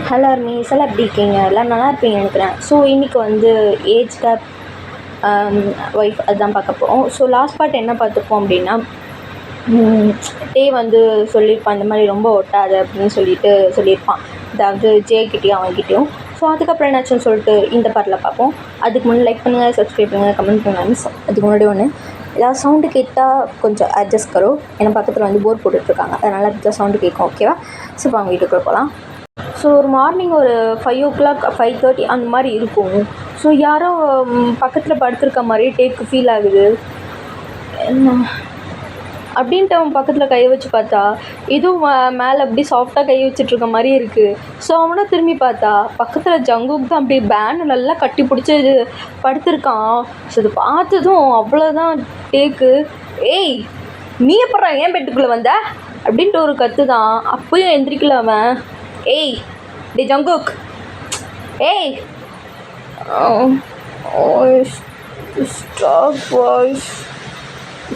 Hello அர்மீஸ் எல்லாம் எப்படி இருக்கீங்க? எல்லாம் நல்லா இருப்பீங்கன்னு நினைக்கிறேன். ஸோ இன்றைக்கி வந்து ஏஜ் கேப் ஒய்ஃப் அதுதான் பார்க்க போகிறோம். ஸோ லாஸ்ட் பார்ட் என்ன பார்த்துப்போம் அப்படின்னா, டே வந்து சொல்லியிருப்பான் இந்த மாதிரி ரொம்ப ஒட்டாது அப்படின்னு சொல்லியிருப்பான். அதாவது ஜேக்கிட்டேயும் அவன்கிட்டையும். ஸோ அதுக்கப்புறம் என்னாச்சுன்னு சொல்லிட்டு இந்த பார்ட்டில் பார்ப்போம். அதுக்கு முன்னாடி லைக் பண்ணுங்கள், சப்ஸ்கிரைப் பண்ணுங்கள், கமெண்ட் பண்ணுங்கள். மிஸ் அதுக்கு முன்னாடி ஒன்று ஏதாவது சவுண்டு கேட்டால் கொஞ்சம் அட்ஜஸ்ட் கரோ. ஏன்னா பக்கத்தில் வந்து போர் போட்டுட்ருக்காங்க, அதனால் கொஞ்சம் சவுண்டு கேட்கும். ஓகேவா? ஸோ இப்போ அவங்க வீட்டுக்குள்ளே போகலாம். ஸோ ஒரு மார்னிங் ஒரு 5 o'clock 5:30 அந்த மாதிரி இருக்கும். ஸோ யாரோ பக்கத்தில் படுத்துருக்க மாதிரி டேக்கு ஃபீல் ஆகுது. என்ன அப்படின்ட்டு அவன் பக்கத்தில் கை வச்சு பார்த்தா இதுவும் மேலே அப்படி சாஃப்டாக கை வச்சிட்ருக்க மாதிரி இருக்குது. ஸோ அவனும் திரும்பி பார்த்தா பக்கத்தில் ஜங்குக்கு தான் அப்படியே பேனு நல்லா கட்டி பிடிச்சி படுத்துருக்கான். ஸோ இது பார்த்ததும் அவ்வளோதான் டேக்கு, ஏய் நீ எப்பட்றா ஏன் பெட்டுக்குள்ளே வந்த அப்படின்ட்டு ஒரு கற்று தான். அப்பயும் எந்திரிக்கல அவன். ஏய் டே ஜங்குக், ஏய் டாக் வாய்ஸ்.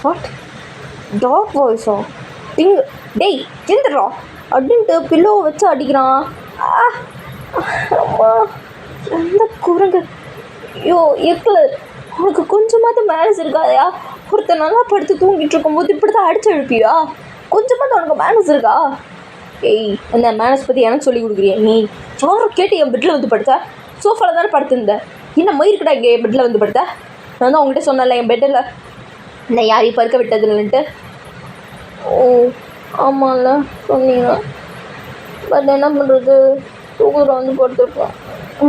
வாட் டாக் வாய்ஸா? டேய் எந்திரா அப்படின்ட்டு பில்லோவை வச்சு அடிக்கிறான். எந்த குரங்கு? ஐயோ எக்கில் உனக்கு கொஞ்சமாவது மேனஸ் இருக்காதையா? ஒருத்தர் நல்லா படுத்து தூங்கிட்டு இருக்கும்போது இப்படி தான் அடிச்சு எழுப்பியா? கொஞ்சமாவது உனக்கு மேனஸ் இருக்கா? ஏய் அந்த மேனஸ் பற்றி எனக்கு சொல்லி கொடுக்குறிய நீ? யாரும் கேட்டு என் பெட்டில் வந்து படுத்த? சோஃபாவில் தானே படுத்துருந்த. என்ன மயிருக்கடா இங்கே என் பெட்டில் வந்து படுத்த? நான் தான் உங்கள்கிட்ட சொன்னல என் பெட்டில் நான் யாரையும் படுக்க விட்டதில்லைன்ட்டு. ஓ ஆமாம்ல சொன்னீங்க. பட் என்ன பண்ணுறது, தூங்குற வந்து படுத்துருப்பேன்.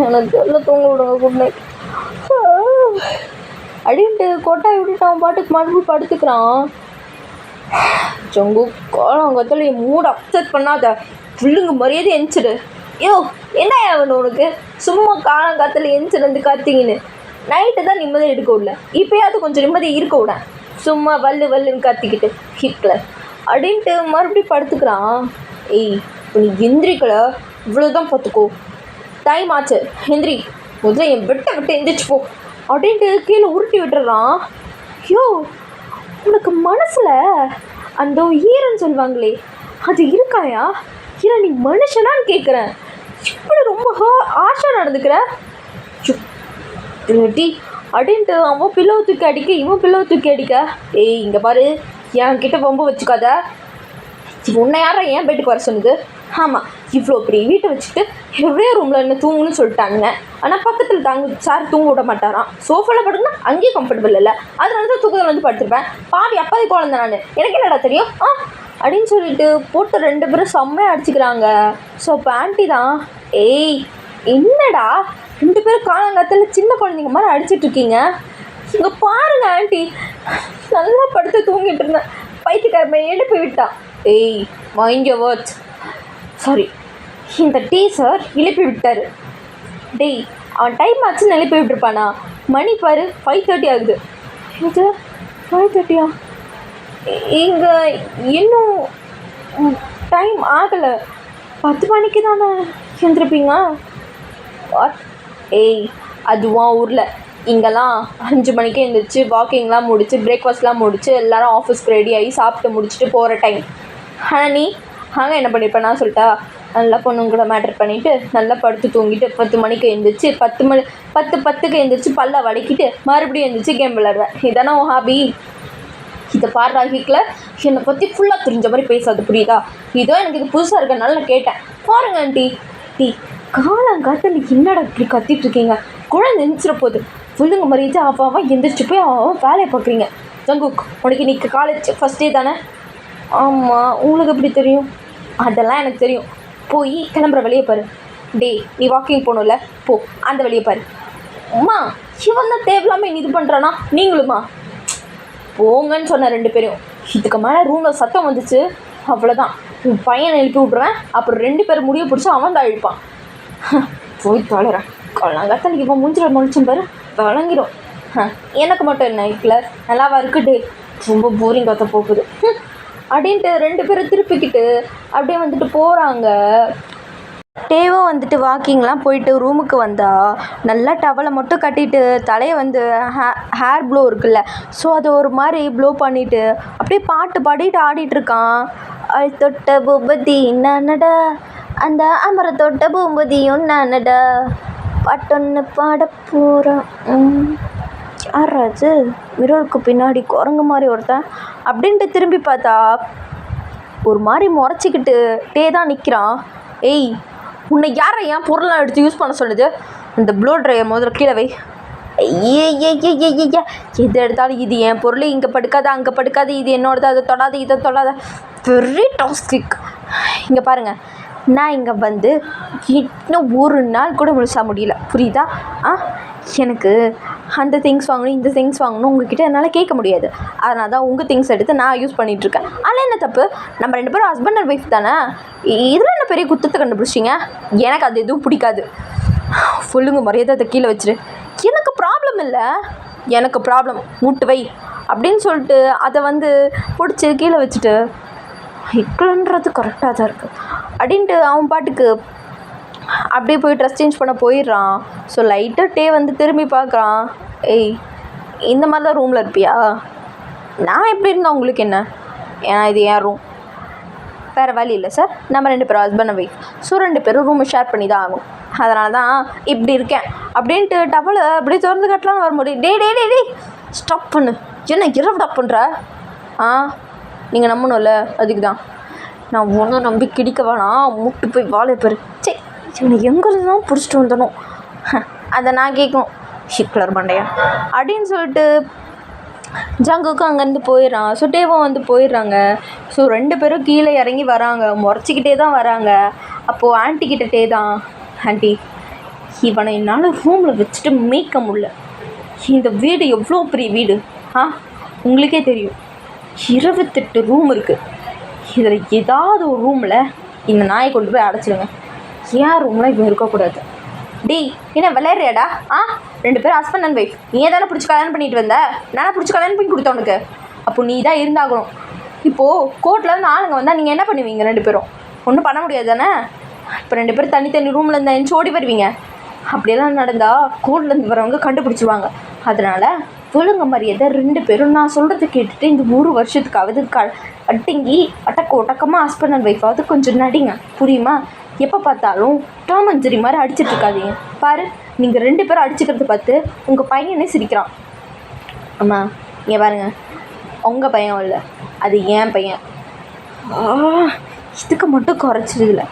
எனக்கு எல்லாம் தூங்க விடுங்க, குட் நைட் அப்படின்ட்டு கொட்டாய் விட்டுட்டு அவன் பாட்டுக்கு மறுபடியும் படுத்துக்கிறான். ஜங்கு காலங்கத்தில் என் மூட அப்செட் பண்ணாத, புள்ளுங்க மரியாதை எந்திச்சிடு. யோ என்ன ஆகணும் உனக்கு? சும்மா காலங்காத்தில் எந்திச்சிருந்து கத்திங்கன்னு நைட்டு தான் நிம்மதி எடுக்க விடல, இப்போயாவது கொஞ்சம் நிம்மதி இருக்க விட. சும்மா வல்லுன்னு கத்திக்கிட்டு ஹிட்லர் அப்படின்ட்டு மறுபடியும் படுத்துக்கிறான். ஏய் இப்போ நீ எந்திரிக்கல, இவ்வளோதான் பார்த்துக்கோ, டைம் ஆச்சு, எந்திரி முதல்ல என் விட்டு எந்திரிச்சு போ அப்படின்ட்டு கீழே உருட்டி விட்டுறான். யோ உனக்கு மனசில் அந்த ஈரன்னு சொல்லுவாங்களே அது இருக்காயா? இல்லை நீ மனுஷனான்னு கேட்குறேன். இப்படி ரொம்ப ஆஷாக நடந்துக்கிற டி அப்படின்ட்டு அவன் பில்லோ தூக்கி அடிக்க, இவன் பில்லோ தூக்கி அடிக்க. ஏய் இங்கே பாரு, என்கிட்ட ரொம்ப வச்சுக்காத. உன்னை யாரா ஏன் பெட்டுக்கு வர சொன்னது? ஆமாம், இவ்வளோ பெரிய வீட்டை வச்சுட்டு ஒரே ரூமில் என்ன தூங்குன்னு சொல்லிட்டாங்க. ஆனால் பக்கத்தில் சார் தூங்க விட மாட்டாராம். சோஃபாவில் படுக்குன்னா அங்கேயும் கம்ஃபர்டபுள் இல்லை, அதனால தான் தூக்கத்தில் வந்து படுத்துருப்பேன். பாவி அப்பாதி குழந்தை நான், எனக்கு என்னடா தெரியும் அப்படின்னு சொல்லிட்டு போட்டு 2 பேரும் செம்மையாக அடிச்சுக்கிறாங்க. ஸோ இப்போ ஆண்டி தான், ஏய் என்னடா 2 பேரும் காலங்காலத்தில் சின்ன குழந்தைங்க மாதிரி அடிச்சிட்ருக்கீங்க? இங்கே பாருங்க ஆண்டி, நல்லா படுத்து தூங்கிட்டு இருந்தேன், பைத்தியக்காரமை எழுப்பி விட்டான். ஏய் மைண்ட் யுவர் வேர்ட்ஸ். சாரி, இந்த டீச்சர் எழுப்பி விட்டார். டேய் அவன் டைம் ஆச்சுன்னு எழுப்பி விட்டுருப்பானா? மணி பாரு 5:30 ஆகுது. இது 5:30 இங்கே இன்னும் டைம் ஆகலை, 10 மணிக்கு தானே எழுந்திருப்பீங்க. வாட்? ஏய் அதுவான் ஊரில், இங்கெல்லாம் 5 மணிக்கு எழுந்திரிச்சு வாக்கிங்லாம் முடிச்சு பிரேக்ஃபாஸ்ட்லாம் முடிச்சு எல்லோரும் ஆஃபீஸ்க்கு ரெடி ஆகி சாப்பிட்டு முடிச்சுட்டு போகிற டைம். ஆனால் நீ அங்கே என்ன பண்ணியிருப்பேன் நான் சொல்லிட்டா? நல்லா பொண்ணுங்க கூட மேட்டர் பண்ணிவிட்டு நல்லா படுத்து தூங்கிட்டு 10 மணிக்கு எழுந்திரிச்சு 10:10க்கு எழுந்திரிச்சு பல்ல வடைக்கிட்டு மறுபடியும் எழுந்திரிச்சு கேம் விளையாடுவேன். இதானே உன் ஹாபி? இதை பாடுறா வீக்கில் என்னை பற்றி ஃபுல்லாக தெரிஞ்ச மாதிரி பேசாது, புரியுதா? இதோ எனக்கு இது புதுசாக இருக்கனால நான் கேட்டேன். பாருங்க ஆண்டி, காலங்காத்தில் என்னடா இப்படி கத்திட்ருக்கீங்க? குழந்தை எழுந்திரிச்சிட போகுது, சொல்லுங்க மரியாதை அவன் எந்திரிச்சு போய் அவன் வேலையை பார்க்குறீங்க. ஜங்குக் உனக்கு இன்றைக்கி காலேஜ் ஃபஸ்ட் டே தானே? ஆமாம், உங்களுக்கு எப்படி தெரியும்? அதெல்லாம் எனக்கு தெரியும், போய் கிளம்புற வழியை பாரு. டே நீ வாக்கிங் போகணும்ல, போ அந்த வழியை பாரு. அம்மா இவன் தான் தேவையில்லாமல் இது பண்ணுறானா? நீங்களுமா போங்கன்னு சொன்ன 2 பேரும். இதுக்கு மேலே ரூமில் சத்தம் வந்துச்சு அவ்வளோதான், உன் பையனை எழுப்பி விட்ருவேன். அப்புறம் 2 பேர் முடிய பிடிச்சி அவன் தான் இழுப்பான். போய் தொலைறேன். கொள்ளங்காத்தால் இவன் மூஞ்சில் முழிச்சும் பாரு வழங்கிடும். எனக்கு மட்டும் நைட்டில் நல்லாவா இருக்குது, ரொம்ப போரிங் கற்ற போகுது அப்படின்ட்டு 2 பேரும் திருப்பிக்கிட்டு அப்படியே வந்துட்டு போகிறாங்க. டேவும் வந்துட்டு வாக்கிங்லாம் போயிட்டு ரூமுக்கு வந்தால் நல்லா டவலை மட்டும் கட்டிட்டு தலையை வந்து ஹேர் ப்ளோ இருக்குல்ல, ஸோ அதை ஒரு மாதிரி ப்ளோ பண்ணிவிட்டு அப்படியே பாட்டு பாடிட்டு ஆடிட்டுருக்கான். தொட்ட பூபதி நானடா அந்த அமரத்தோட்ட பூம்பதியும் நானடா பாட்டொன்று பாட போகிறேன். யாராச்சு மிரருக்கு பின்னாடி குரங்கு மாதிரி ஒருத்தன் அப்படின்ட்டு திரும்பி பார்த்தா ஒரு மாதிரி முறைச்சிக்கிட்டு தான் நிற்கிறான். ஏய், உன்னை யாரை ஏன் பொருளாக எடுத்து யூஸ் பண்ண சொல்லுது? இந்த ப்ளோ ட்ரையை முதல்ல கீழே வை. ஏ எது எடுத்தாலும் இது என் பொருள், இங்கே படுக்காது அங்கே படுக்காது, இது என்னோடது, அதை தொடாது இதை தொடாத, வெரி டாக்ஸிக். இங்கே பாருங்கள், நான் இங்கே வந்து இன்னும் ஒரு நாள் கூட முழுசாக முடியல, புரியுதா? எனக்கு அந்த திங்ஸ் வாங்கணும் இந்த திங்ஸ் வாங்கணும் உங்ககிட்ட என்னால் கேட்க முடியாது. அதனால தான் உங்கள் திங்ஸ் எடுத்து நான் யூஸ் பண்ணிகிட்ருக்கேன். அதில் என்ன தப்பு? நம்ம 2 பேரும் ஹஸ்பண்ட் அண்ட் ஒய்ஃப் தானே. இதில் என்ன பெரிய குத்தத்தை கண்டுபிடிச்சிங்க? எனக்கு அது எதுவும் பிடிக்காது. சொல்லுங்க, மரியாதை அதை கீழே வச்சிரு. எனக்கு ப்ராப்ளம் இல்லை, எனக்கு ப்ராப்ளம் மூட்டு வை அப்படின்னு சொல்லிட்டு அதை வந்து பிடிச்சி கீழே வச்சுட்டு இக்கலன்றது கரெக்டாக தான் இருக்குது அப்படின்ட்டு அவன் பாட்டுக்கு அப்படியே போய் ட்ரெஸ் சேஞ்ச் பண்ண போயிடுறான். ஸோ லைட்டாக வந்து திரும்பி பார்க்குறான். ஏய், இந்த மாதிரி தான் ரூமில் இருப்பியா? நான் எப்படி இருந்தால் உங்களுக்கு என்ன? ஏன்னா இது என் ரூம், வேறு வழி இல்லை சார். நம்ம 2 பேரும் ஹஸ்பண்ட் அண்ட் ஒய்ஃப், ஸோ 2 பேரும் ரூமை ஷேர் பண்ணி தான் ஆகும். அதனால தான் இப்படி இருக்கேன் அப்படின்ட்டு டவலை அப்படியே திறந்து கட்டலான்னு வர முடியும். டே ஸ்டாப் பண்ணு. என்ன இரவு டாப் பண்ணுற? நீங்கள் நம்பணும்ல, அதுக்கு தான். நான் ஒன்றும் நம்பி கிடிக்க வேணாம், முட்டு போய் வாழை பெரு. சரி, இவனை எங்கேருந்து தான் பிடிச்சிட்டு வந்தனும், அதை நான் கேட்கணும். ஹிட்லர் மண்டையா அப்படின்னு சொல்லிட்டு ஜங்குக்கும் அங்கேருந்து போயிடறான். ஸோ டேவும் வந்து போயிடுறாங்க. ஸோ 2 பேரும் கீழே இறங்கி வராங்க, முறைச்சிக்கிட்டே தான் வராங்க. அப்போது ஆன்ட்டிக்கிட்டே தான், ஆன்ட்டி இவனை என்னால் ரூமில் வச்சுட்டு மேய்க்க முடியல. இந்த வீடு எவ்வளோ பெரிய வீடு, உங்களுக்கே தெரியும். 28 ரூம் இருக்குது. இதில் ஏதாவது ஒரு ரூமில் இந்த நாயை கொண்டு போய் அடைச்சிடுங்க. ஏன் ரூமில் இவன் இருக்கக்கூடாது? டேய், என்ன விளையாடுறியாடா? 2 பேரும் ஹஸ்பண்ட் அண்ட் ஒய்ஃப். நீ தானே பிடிச்சி கல்யாணம் பண்ணிட்டு வந்த, நானே பிடிச்சி கல்யாணம் பண்ணி கொடுத்தேன் உனக்கு. அப்போ நீ தான் இருந்தாகணும். இப்போது கோர்ட்லேருந்து ஆளுங்க வந்தால் நீங்கள் என்ன பண்ணுவீங்க? 2 பேரும் ஒன்றும் பண்ண முடியாது தானே. இப்போ 2 பேரும் தனி ரூமில் இருந்தால் எந்த ஓடி வருவீங்க? அப்படியெல்லாம் நடந்தால் கோர்ட்லேருந்து வரவங்க கண்டுபிடிச்சிடுவாங்க. அதனால் ஒழுங்க மரியாதை 2 பேரும் நான் சொல்கிறத கேட்டுட்டு இந்த 1 வருஷத்துக்காவது அடங்கி ஒட்டக்கமாக ஹஸ்பண்ட் அண்ட் ஒய்ஃபாவது கொஞ்சம் நடிங்க, புரியுமா? எப்போ பார்த்தாலும் டாம் அண்ட் ஜெர்ரி மாதிரி அடிச்சிட்டு இருக்காதீங்க. பாரு, நீங்கள் 2 பேரும் அடிச்சுக்கிறது பார்த்து உங்கள் பையனே சிரிக்கிறான். ஆமாம், இங்கே பாருங்க, உங்கள் பையன் இல்லை, அது என் பையன். இதுக்கு மட்டும் குறைச்சிருதுல.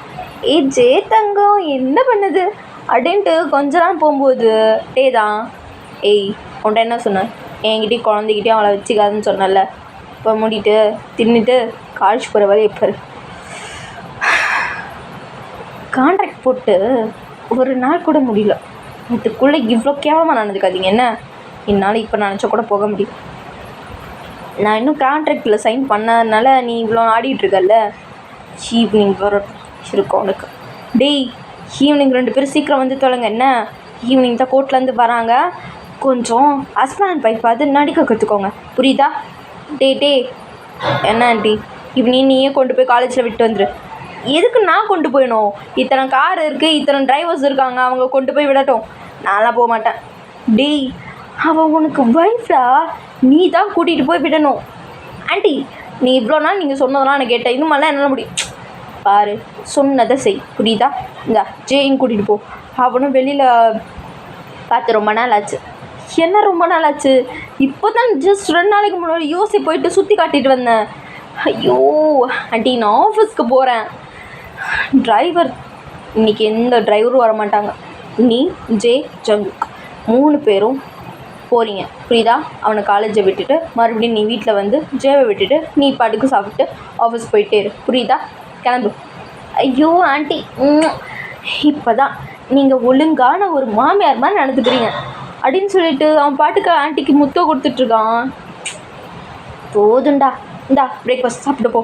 ஜே தங்கம் என்ன பண்ணுது அப்படின்ட்டு கொஞ்ச நாள் போகும்போது தான், உன்ட்ட என்ன சொன்னேன்? என்கிட்டயும் குழந்தைகிட்டையும் அவளை வச்சுக்காதுன்னு சொன்னல. இப்போ மூடிட்டு தின்னுட்டு காலேஜ் போகிற வரை எப்போ கான்ட்ராக்ட் போட்டு ஒரு நாள் கூட முடியல. இதுக்குள்ளே இவ்வளோ கேவலமாக நடந்துக்காதீங்க. என்ன, என்னால் இப்போ நினச்சா கூட போக முடியும். நான் இன்னும் கான்ட்ராக்டில் சைன் பண்ணதுனால நீ இவ்வளோ ஆடிட்டுருக்கல்ல. ஈவினிங் வர இருக்கும் உனக்கு. டேய், ஈவினிங் 2 பேரும் சீக்கிரம் வந்து தொலைங்க. என்ன, ஈவினிங் தான் கோர்ட்லேருந்து வராங்க. கொஞ்சம் ஹஸ்பண்ட் அண்ட் ஒய்ஃப் பார்த்து நடிக்க கற்றுக்கோங்க, புரியுதா? டே என்ன ஆண்டி, ஈவினிங் நீயே கொண்டு போய் காலேஜில் விட்டு வந்துடு. எதுக்கு நான் கொண்டு போயிடணும்? இத்தனை கார் இருக்குது, இத்தனை டிரைவர்ஸ் இருக்காங்க, அவங்க கொண்டு போய் விடட்டும். நான்லாம் போக மாட்டேன். டேய், அவள் உனக்கு ஒய்ஃப்டா, நீ தான் கூட்டிகிட்டு போய் விடணும். ஆண்டி, நீ இவ்வளோ நாள் நீங்கள் சொன்னதெல்லாம் நான் கேட்டேன், இது மாதிரிலாம் என்னால் முடியும். பாரு, சொன்னதை செய், புரியுதா? இந்த ஜெயின் கூட்டிகிட்டு போ. அவனும் வெளியில் பார்த்து ரொம்ப நாள் ஆச்சு. என்ன ரொம்ப நாள் ஆச்சு? இப்போ தான் ஜஸ்ட் 2 நாளைக்கு முன்னாடி யோசி போயிட்டு சுற்றி காட்டிட்டு வந்தேன். ஐயோ ஆண்டி, நான் ஆஃபீஸ்க்கு போகிறேன். டிரைவர் இன்றைக்கி எந்த டிரைவரும் வர மாட்டாங்க. நீ ஜே ஜங்குக் 3 பேரும் போகிறீங்க, புரியுதா? அவனை காலேஜை விட்டுட்டு மறுபடியும் நீ வீட்டில் வந்து ஜேவை விட்டுட்டு நீ பாட்டுக்கு சாப்பிட்டு ஆஃபீஸ் போயிட்டே இரு, புரியுதா? கிளம்பு. ஐயோ ஆண்டி, இப்போ தான் நீங்கள் ஒழுங்கான ஒரு மாமியார் மாதிரி நடந்துக்கிறீங்க அப்படின்னு சொல்லிட்டு அவன் பாட்டுக்கு ஆண்டிக்கு முத்தம் கொடுத்துட்ருக்கான். போதுண்டா, இந்தா பிரேக்ஃபாஸ்ட் சாப்பிட்டு போ.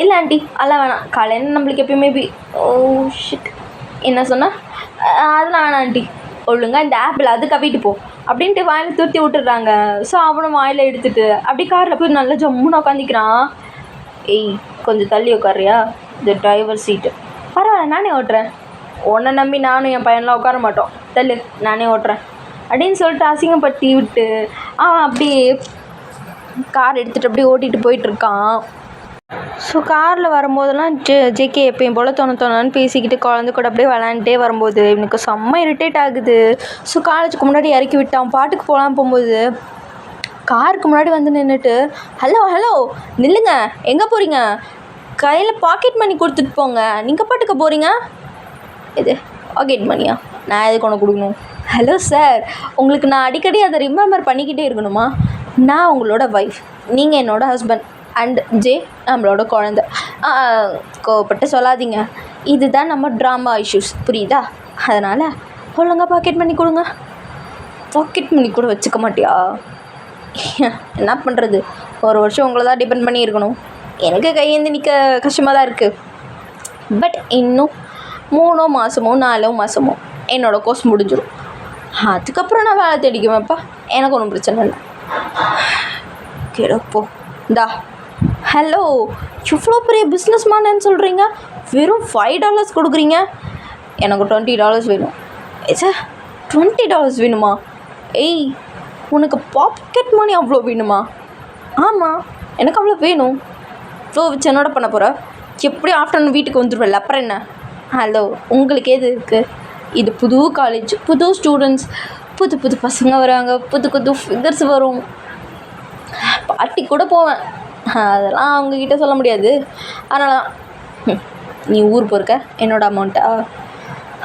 இல்லை ஆண்டி, அதெல்லாம் வேணாம், காலையில் நம்மளுக்கு எப்பயுமே ஷிட் என்ன சொன்னால் அதெல்லாம் வேணாம் ஆண்டி, ஒழுங்கா இந்த ஆப்பிள் அது கவிட்டு போ அப்படின்ட்டு வாயில் துருத்தி விட்டுடுறாங்க. ஸோ அவனும் வாயில் எடுத்துகிட்டு அப்படி காரில் போய் நல்லா ஜம்முன்னு உட்காந்துக்கிறான். கொஞ்சம் தள்ளி உட்காரியா? இந்த டிரைவர் சீட்டு பரவாயில்ல, நானே ஓட்டுறேன். உன்னை நம்பி நானும் என் பையன்லாம் உட்கார மாட்டோம், தள்ளு நானே ஓட்டுறேன் அப்படின்னு சொல்லிட்டு அசிங்கப்படுத்தி விட்டு அவன் அப்படியே கார் எடுத்துகிட்டு அப்படியே ஓட்டிகிட்டு போயிட்டுருக்கான். ஸோ காரில் வரும்போதெல்லாம் ஜேகே எப்பயும் போல் தோணுன்னு பேசிக்கிட்டு குழந்தை கூட அப்படியே விளாண்டுட்டே வரும்போது எனக்கு செம்ம இரிட்டேட் ஆகுது. ஸோ காலேஜுக்கு முன்னாடி இறக்கி விட்டான், பாட்டுக்கு போகலாம் போகும்போது காருக்கு முன்னாடி வந்து நின்றுட்டு ஹலோ ஹலோ நில்லுங்க, எங்கே போகிறீங்க, கையில் பாக்கெட் மணி கொடுத்துட்டு போங்க, நீங்கள் பாட்டுக்க போகிறீங்க. இது பாக்கெட் மணியா, நான் எதுக்கு ஒன்று கொடுக்கணும்? ஹலோ சார், உங்களுக்கு நான் அடிக்கடி அதை ரிமெம்பர் பண்ணிக்கிட்டே இருக்கணுமா? நான் உங்களோட ஒய்ஃப், நீங்கள் என்னோடய ஹஸ்பண்ட் அண்ட் ஜே நம்மளோட குழந்த. கோவப்பட்டு சொல்லாதீங்க, இதுதான் நம்ம ட்ராமா இஷ்யூஸ், புரியுதா? அதனால் ஒழுங்காக பாக்கெட் மணி கொடுங்க. பாக்கெட் மணி கூட வச்சுக்க மாட்டியா? என்ன பண்ணுறது, ஒரு வருஷம் உங்களை தான் டிபெண்ட் பண்ணி இருக்கணும். எனக்கு கையேந்து நிற்க கஷ்டமாக தான் இருக்குது. பட் இன்னும் 3 மாதமோ 4 மாதமோ என்னோடய கோர்ஸ் முடிஞ்சிடும். அதுக்கப்புறம் நான் வேலை தேடிக்குவேன்ப்பா, எனக்கு ஒன்றும் பிரச்சனை இல்லை. கிடப்போ இந்தா. ஹலோ, இவ்வளோ பெரிய பிஸ்னஸ் மேனு சொல்கிறீங்க, வெறும் $5 கொடுக்குறீங்க. எனக்கு $20 வேணும். சார் $20 வேணுமா? ஏய், உனக்கு பாக்கெட் மணி அவ்வளோ வேணுமா? ஆமாம், எனக்கு அவ்வளோ வேணும். இவ்வளோ வச்சு என்னோட பண்ண போகிற? எப்படி ஆஃப்டர்நூன் வீட்டுக்கு வந்துடுவேல்ல, அப்புறம் என்ன? ஹலோ, உங்களுக்கு எது இருக்குது? இது புது காலேஜ், புது ஸ்டூடெண்ட்ஸ், புது புது பசங்க வராங்க, புது புது ஃபிகர்ஸ் வரும். பார்ட்டி கூட போவேன், அதெல்லாம் அவங்கக்கிட்ட சொல்ல முடியாது. அதனால தான் நீ ஊர் போயிருக்க, என்னோடய அமௌண்ட்டா?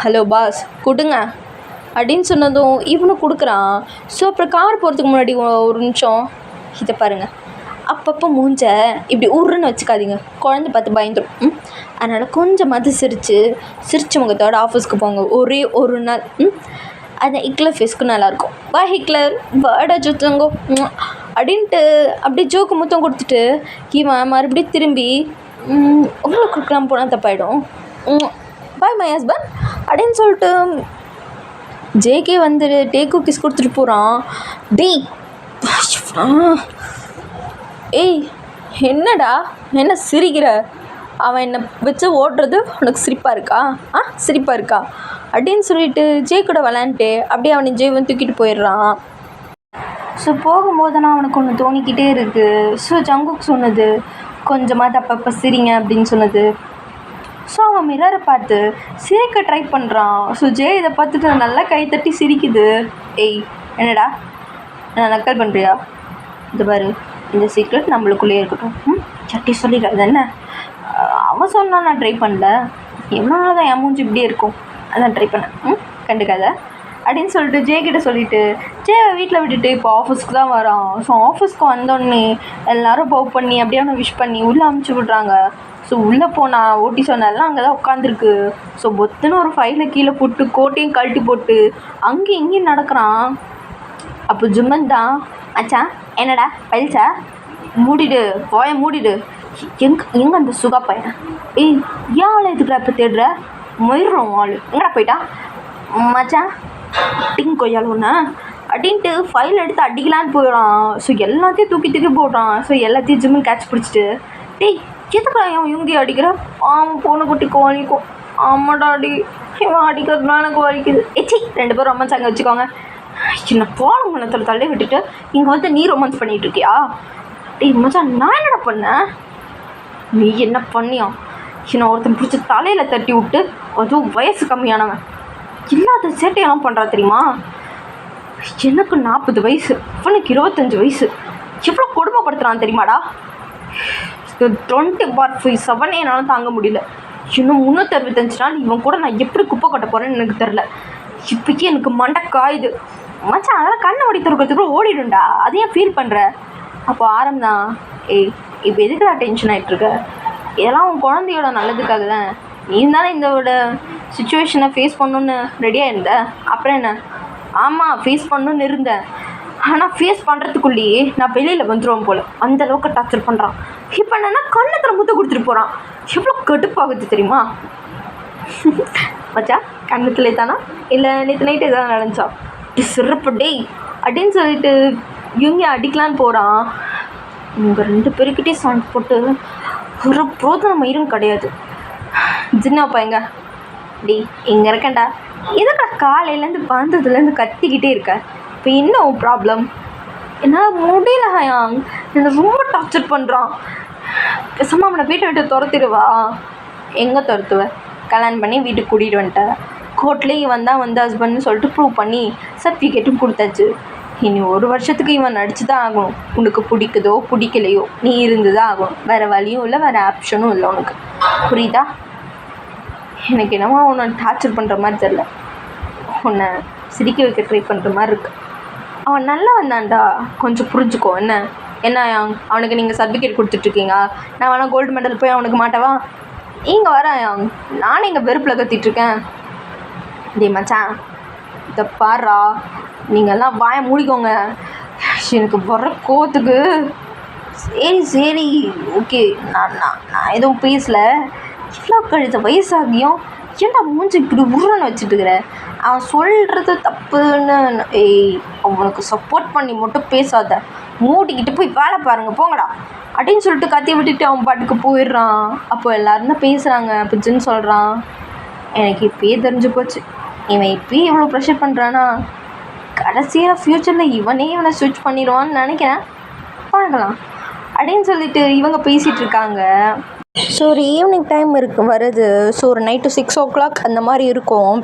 ஹலோ பாஸ், கொடுங்க அப்படின்னு சொன்னதும் இவனும் கொடுக்குறான். ஸோ அப்புறம் கார் போகிறதுக்கு முன்னாடி ஒரு நிமிஷம் இதை பாருங்கள், அப்பப்போ மூஞ்ச இப்படி உருன்னு வச்சுக்காதீங்க, குழந்தை பார்த்து பயந்துடும். அதனால் கொஞ்சமாவது சிரிச்ச முகத்தோட ஆஃபீஸ்க்கு போங்க ஒரே ஒரு நாள். அந்த ஹிட்லர் ஃபேஸ்க்கு நல்லாயிருக்கும். வா ஹிட்லர், வாடா ஜோத்தங்கோ அப்படின்ட்டு அப்படி ஜோக்கு முத்தம் கொடுத்துட்டு இவன் மறுபடியும் திரும்பி உங்களுக்கு கொடுக்கலாம் போனால் தப்பாயிடும், பாய் மை ஹஸ்பண்ட் அப்படின்னு சொல்லிட்டு ஜேகே வந்து டேக்கு கிஸ் கொடுத்துட்டு போகிறான். டேய், ஏய் என்னடா, என்ன சிரிக்கிற? அவன் என்னை வச்சு ஓடுறது உனக்கு சிரிப்பாக இருக்கா? சிரிப்பாக இருக்கா அப்படின்னு சொல்லிட்டு ஜே கூட விளாண்டுட்டு அப்படியே அவனை ஜேவன் தூக்கிட்டு போயிடுறான். ஸோ போகும்போதுனா அவனுக்கு ஒன்று தோணிக்கிட்டே இருக்குது. ஸோ ஜங்குக் சொன்னது கொஞ்சமாக அப்பப்போ சிரிங்க அப்படின்னு சொன்னது. ஸோ அவன் மிரரை பார்த்து சிரிக்க ட்ரை பண்ணுறான். ஸோ ஜே இதை பார்த்துட்டு நல்லா கைத்தட்டி சிரிக்குது. ஏய் என்னடா, நான் நக்கல் பண்ணுறியா? இது பாரு, இந்த சீக்ரெட் நம்மளுக்குள்ளேயே இருக்கட்டும். சட்டி சொல்லிடுறது என்ன? அவன் சொன்னால் நான் ட்ரை பண்ணல, எவ்வளோ நாள் தான் என் மூஞ்சி இப்படியே இருக்கும், அதான் ட்ரை பண்ணேன், கண்டுக்காத அப்படின்னு சொல்லிட்டு ஜே கிட்ட சொல்லிவிட்டு ஜேவை வீட்டில் விட்டுட்டு இப்போ ஆஃபீஸ்க்கு தான் வரான். ஸோ ஆஃபீஸ்க்கு வந்தோடனே எல்லோரும் பவ் பண்ணி அப்படியே அவனை விஷ் பண்ணி உள்ளே அமுச்சு விட்றாங்க. ஸோ உள்ளே போனால் ஓட்டி சொன்னெல்லாம் அங்கே தான் உட்காந்துருக்கு. ஸோ பொத்துன்னு ஒரு ஃபைலை கீழே போட்டு கோட்டையும் கழட்டி போட்டு அங்கேயும் இங்கேயும் நடக்கிறான். அப்போ ஜும்மன் தான், அச்சா என்னடா பயில்ச்சா, மூடிடு போய மூடிடு, எங்கே அந்த சுகா பையன்? ஏய் ஏன் ஆள் எதுக்குடா இப்போ தேடுற? மயிடுறோம் ஆள் எங்கடா போயிட்டா? மச்சான் டிங் கொய்யால் ஒன்று அப்படின்ட்டு ஃபைல் எடுத்து அடிக்கலான்னு போயிடான். ஸோ எல்லாத்தையும் தூக்கி போடுறான். ஸோ எல்லாத்தையும் ஜிம்முன்னு கேட்ச் பிடிச்சிட்டு, டேய் எதுக்குடா அவன் இவங்க அடிக்கிற? அவன் பொண்ணு குட்டி கோழிக்கும். ஆமாடா அடி, இவன் அடிக்கிறதுனால எனக்கு வலிக்குது. ஏச்சி 2 பேரும் ரொமான்ஸ் அங்கே வச்சுக்கோங்க. சின்ன போன மனத்தில் தள்ளி விட்டுட்டு இங்கே வந்து நீ ரொமான்ஸ் பண்ணிகிட்டு இருக்கியா? டேய் மச்சான், நான் என்னடா பண்ணேன்? நீ என்ன பண்ணியா? என்னை ஒருத்தன் பிடிச்சி தலையில் தட்டி விட்டு, அதுவும் வயசு கம்மியானவன் இல்லாத சேட்டையெல்லாம் பண்ணுறா தெரியுமா? எனக்கு 40 வயசு, அவனுக்கு 25 வயசு. எவ்வளோ கொடுமைப்படுத்துகிறான் தெரியுமாடா? 24/7 என்னால் தாங்க முடியல. இன்னும் 365 நாள் இவன் கூட நான் எப்படி குப்பை கொட்ட போகிறேன்னு எனக்கு தெரில. இப்போக்கே எனக்கு மண்டை காயுது மச்சான். அதெல்லாம் கண்ணை ஓடி திறக்கிறதுக்குள்ள ஓடிடும்டா, அதையும் ஃபீல் பண்ணுற. அப்போ ஆரம்பம்தான். ஏய் இப்போ எதுக்குடா டென்ஷன் ஆகிட்டுருக்க? இதெல்லாம் உன் குழந்தையோட நல்லதுக்காக தான். நீ தானே இந்த சுச்சுவேஷனை ஃபேஸ் பண்ணணுன்னு ரெடியாக இருந்த, அப்புறம் என்ன? ஆமாம் ஃபேஸ் பண்ணணுன்னு இருந்தேன், ஆனால் ஃபேஸ் பண்ணுறதுக்குள்ளேயே நான் வெளியில் வந்துடுவோம் போல், அந்தளவுக்கு டார்ச்சர் பண்ணுறான். இப்போ என்னென்னா கண்ணத்தில் முத்த கொடுத்துட்டு போகிறான். எவ்வளோ கடுப்பாகுது தெரியுமா? மச்சா கண்ணத்துல தானா இல்லை நேற்று நைட்டு எதாவது நடந்துச்சா? சிறப்பு டேய் அப்படின்னு சொல்லிட்டு இவங்க அடிக்கலான்னு போகிறான். இவங்க 2 பேருக்கிட்டே சாங் போட்டு ஒரு புரோதன மயிரும் கிடையாது. சின்ன பையங்க, டேய் இங்கே இருக்கேன்டா, எதுக்கா காலையிலேருந்து வந்ததுலேருந்து கத்திக்கிட்டே இருக்க? இப்போ என்ன ப்ராப்ளம்? என்னால் முடியல ஹயாங், என்னை ரொம்ப டார்ச்சர் பண்ணுறான். பேசாமல் அவனை வீட்டை விட்டு துரத்திடுவா. எங்கே துரத்துவேன்? கல்யாணம் பண்ணி வீட்டுக்கு கூட்டிகிட்டு வந்துட்டேன். கோர்ட்லேயே இவன் தான் வந்து ஹஸ்பண்ட்னு சொல்லிட்டு ப்ரூவ் பண்ணி சர்டிஃபிகேட்டும் கொடுத்தாச்சு. இனி 1 வருஷத்துக்கு இவன் நடிச்சு தான் ஆகணும். உனக்கு பிடிக்குதோ பிடிக்கலையோ நீ இருந்து தான் ஆகணும். வேறு வழியும் இல்லை, வேறு ஆப்ஷனும் இல்லை உனக்கு. புரியுதா? எனக்கு என்னமோ உன்னை டார்ச்சர் பண்ணுற மாதிரி தெரில, உன்னை சிரிக்க வைக்க ட்ரை பண்ணுற மாதிரி இருக்கு. அவன் நல்லா வந்தான்டா, கொஞ்சம் புரிஞ்சுக்கோ. என்ன அவனுக்கு நீங்கள் சர்டிஃபிகேட் கொடுத்துட்ருக்கீங்க, நான் வேணா கோல்டு மெடல் போய் அவனுக்கு மாட்டவா? இங்கே வரேன், நானே இங்கே வெறுப்பில் கத்திட்ருக்கேன். டே மச்சான், இதை பாடுறா, நீங்கள்லாம் வாயை மூடிக்கோங்க. எனக்கு வர கோத்துக்கு. சரி ஓகே, நான் எதுவும் பேசலை. இவ்வளோ கழுத வயசாகியும் ஏன்டா மூஞ்சி இப்படி உருன்னு வச்சுட்டுக்கிற? அவன் சொல்கிறது தப்புன்னு அவனுக்கு சப்போர்ட் பண்ணி மட்டும் பேசாத. மூடிக்கிட்டு போய் வேலை பாருங்கள் போங்கடா அப்படின்னு சொல்லிட்டு கத்தி விட்டுட்டு அவன் பாட்டுக்கு போயிடுறான். அப்போ எல்லோரும் தான் பேசுகிறாங்க, பிச்சுன்னு சொல்கிறான். எனக்கு இப்பயே தெரிஞ்சு போச்சு, இவன் இப்பயே இவ்வளோ ப்ரெஷர் பண்ணுறானா கடைசியாக ஃப்யூச்சரில் இவனே இவனை ஸ்விட்ச் பண்ணிடுவான்னு நினைக்கிறேன். பார்க்கலாம் அப்படின்னு சொல்லிட்டு இவங்க பேசிகிட்டு இருக்காங்க. ஸோ ஒரு ஈவினிங் டைம் வருது. ஸோ ஒரு நைட்டு 6 o'clock அந்த மாதிரி இருக்கும்.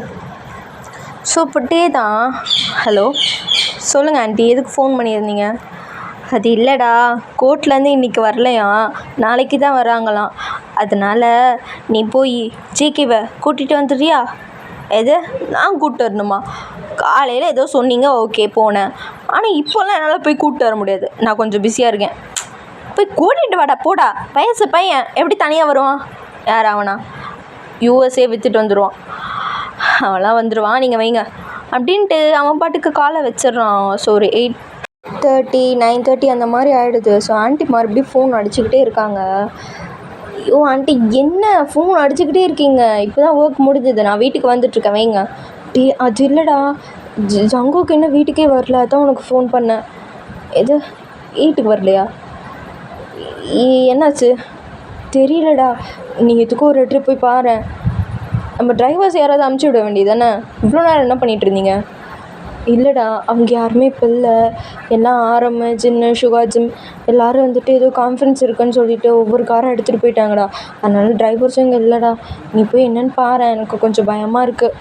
ஸோ இப்போ டே தான். ஹலோ சொல்லுங்கள் ஆண்டி, எதுக்கு ஃபோன் பண்ணியிருந்தீங்க? அது இல்லைடா, கோர்ட்லேருந்து இன்றைக்கி வரலையா, நாளைக்கு தான் வராங்களாம். அதனால் நீ போய் ஜேகேவை கூட்டிகிட்டு வந்துடுறியா? எது நான் கூப்பிட்டு வரணுமா? காலையில் ஏதோ சொன்னீங்க, ஓகே போனேன். ஆனால் இப்போல்லாம் என்னால் போய் கூப்பிட்டு வர முடியாது, நான் கொஞ்சம் பிஸியாக இருக்கேன். போய் கூட்டிகிட்டு வாடா போடா. வயசு பையன் எப்படி தனியாக வருவான்? யார் அவனா? USA விற்றுட்டு வந்துடுவான். அவன்லாம் வந்துடுவான், நீங்கள் வைங்க அப்படின்ட்டு அவன் பாட்டுக்கு காலை வச்சிட்றான். ஸோ ஒரு 8:30 9:30 அந்த மாதிரி ஆகிடுது. ஸோ ஆண்டி மறுபடியும் ஃபோன் அடிச்சுக்கிட்டே இருக்காங்க. ஐயோ ஆண்டி என்ன ஃபோன் அடிச்சுக்கிட்டே இருக்கீங்க? இப்போ தான் ஒர்க் முடிஞ்சது, நான் வீட்டுக்கு வந்துட்டுருக்கேன், வைங்க. அது இல்லைடா, ஜங்குக்கு என்ன வீட்டுக்கே வரல, அதான் உனக்கு ஃபோன் பண்ணேன். எது வீட்டுக்கு வரலையா? என்னாச்சு தெரியலடா, நீ எதுக்கும் ஒரு ட்ரிப் போய் பாரு. நம்ம டிரைவர்ஸ் யாராவது அமுச்சு விட வேண்டியது தானே? இவ்வளோ நேரம் என்ன பண்ணிகிட்டு இருந்தீங்க? இல்லைடா, அவங்க யாருமே இப்போ இல்லை, எல்லாம் ஆரம் ஜின்னு சுகா ஜிம் எல்லோரும் வந்துட்டு ஏதோ கான்ஃபரன்ஸ் இருக்குன்னு சொல்லிவிட்டு ஒவ்வொரு காரை எடுத்துகிட்டு போயிட்டாங்கடா. அதனால டிரைவர்ஸும் இங்கே இல்லைடா, நீ போய் என்னென்னு பாரு, எனக்கு கொஞ்சம் பயமாக இருக்குது.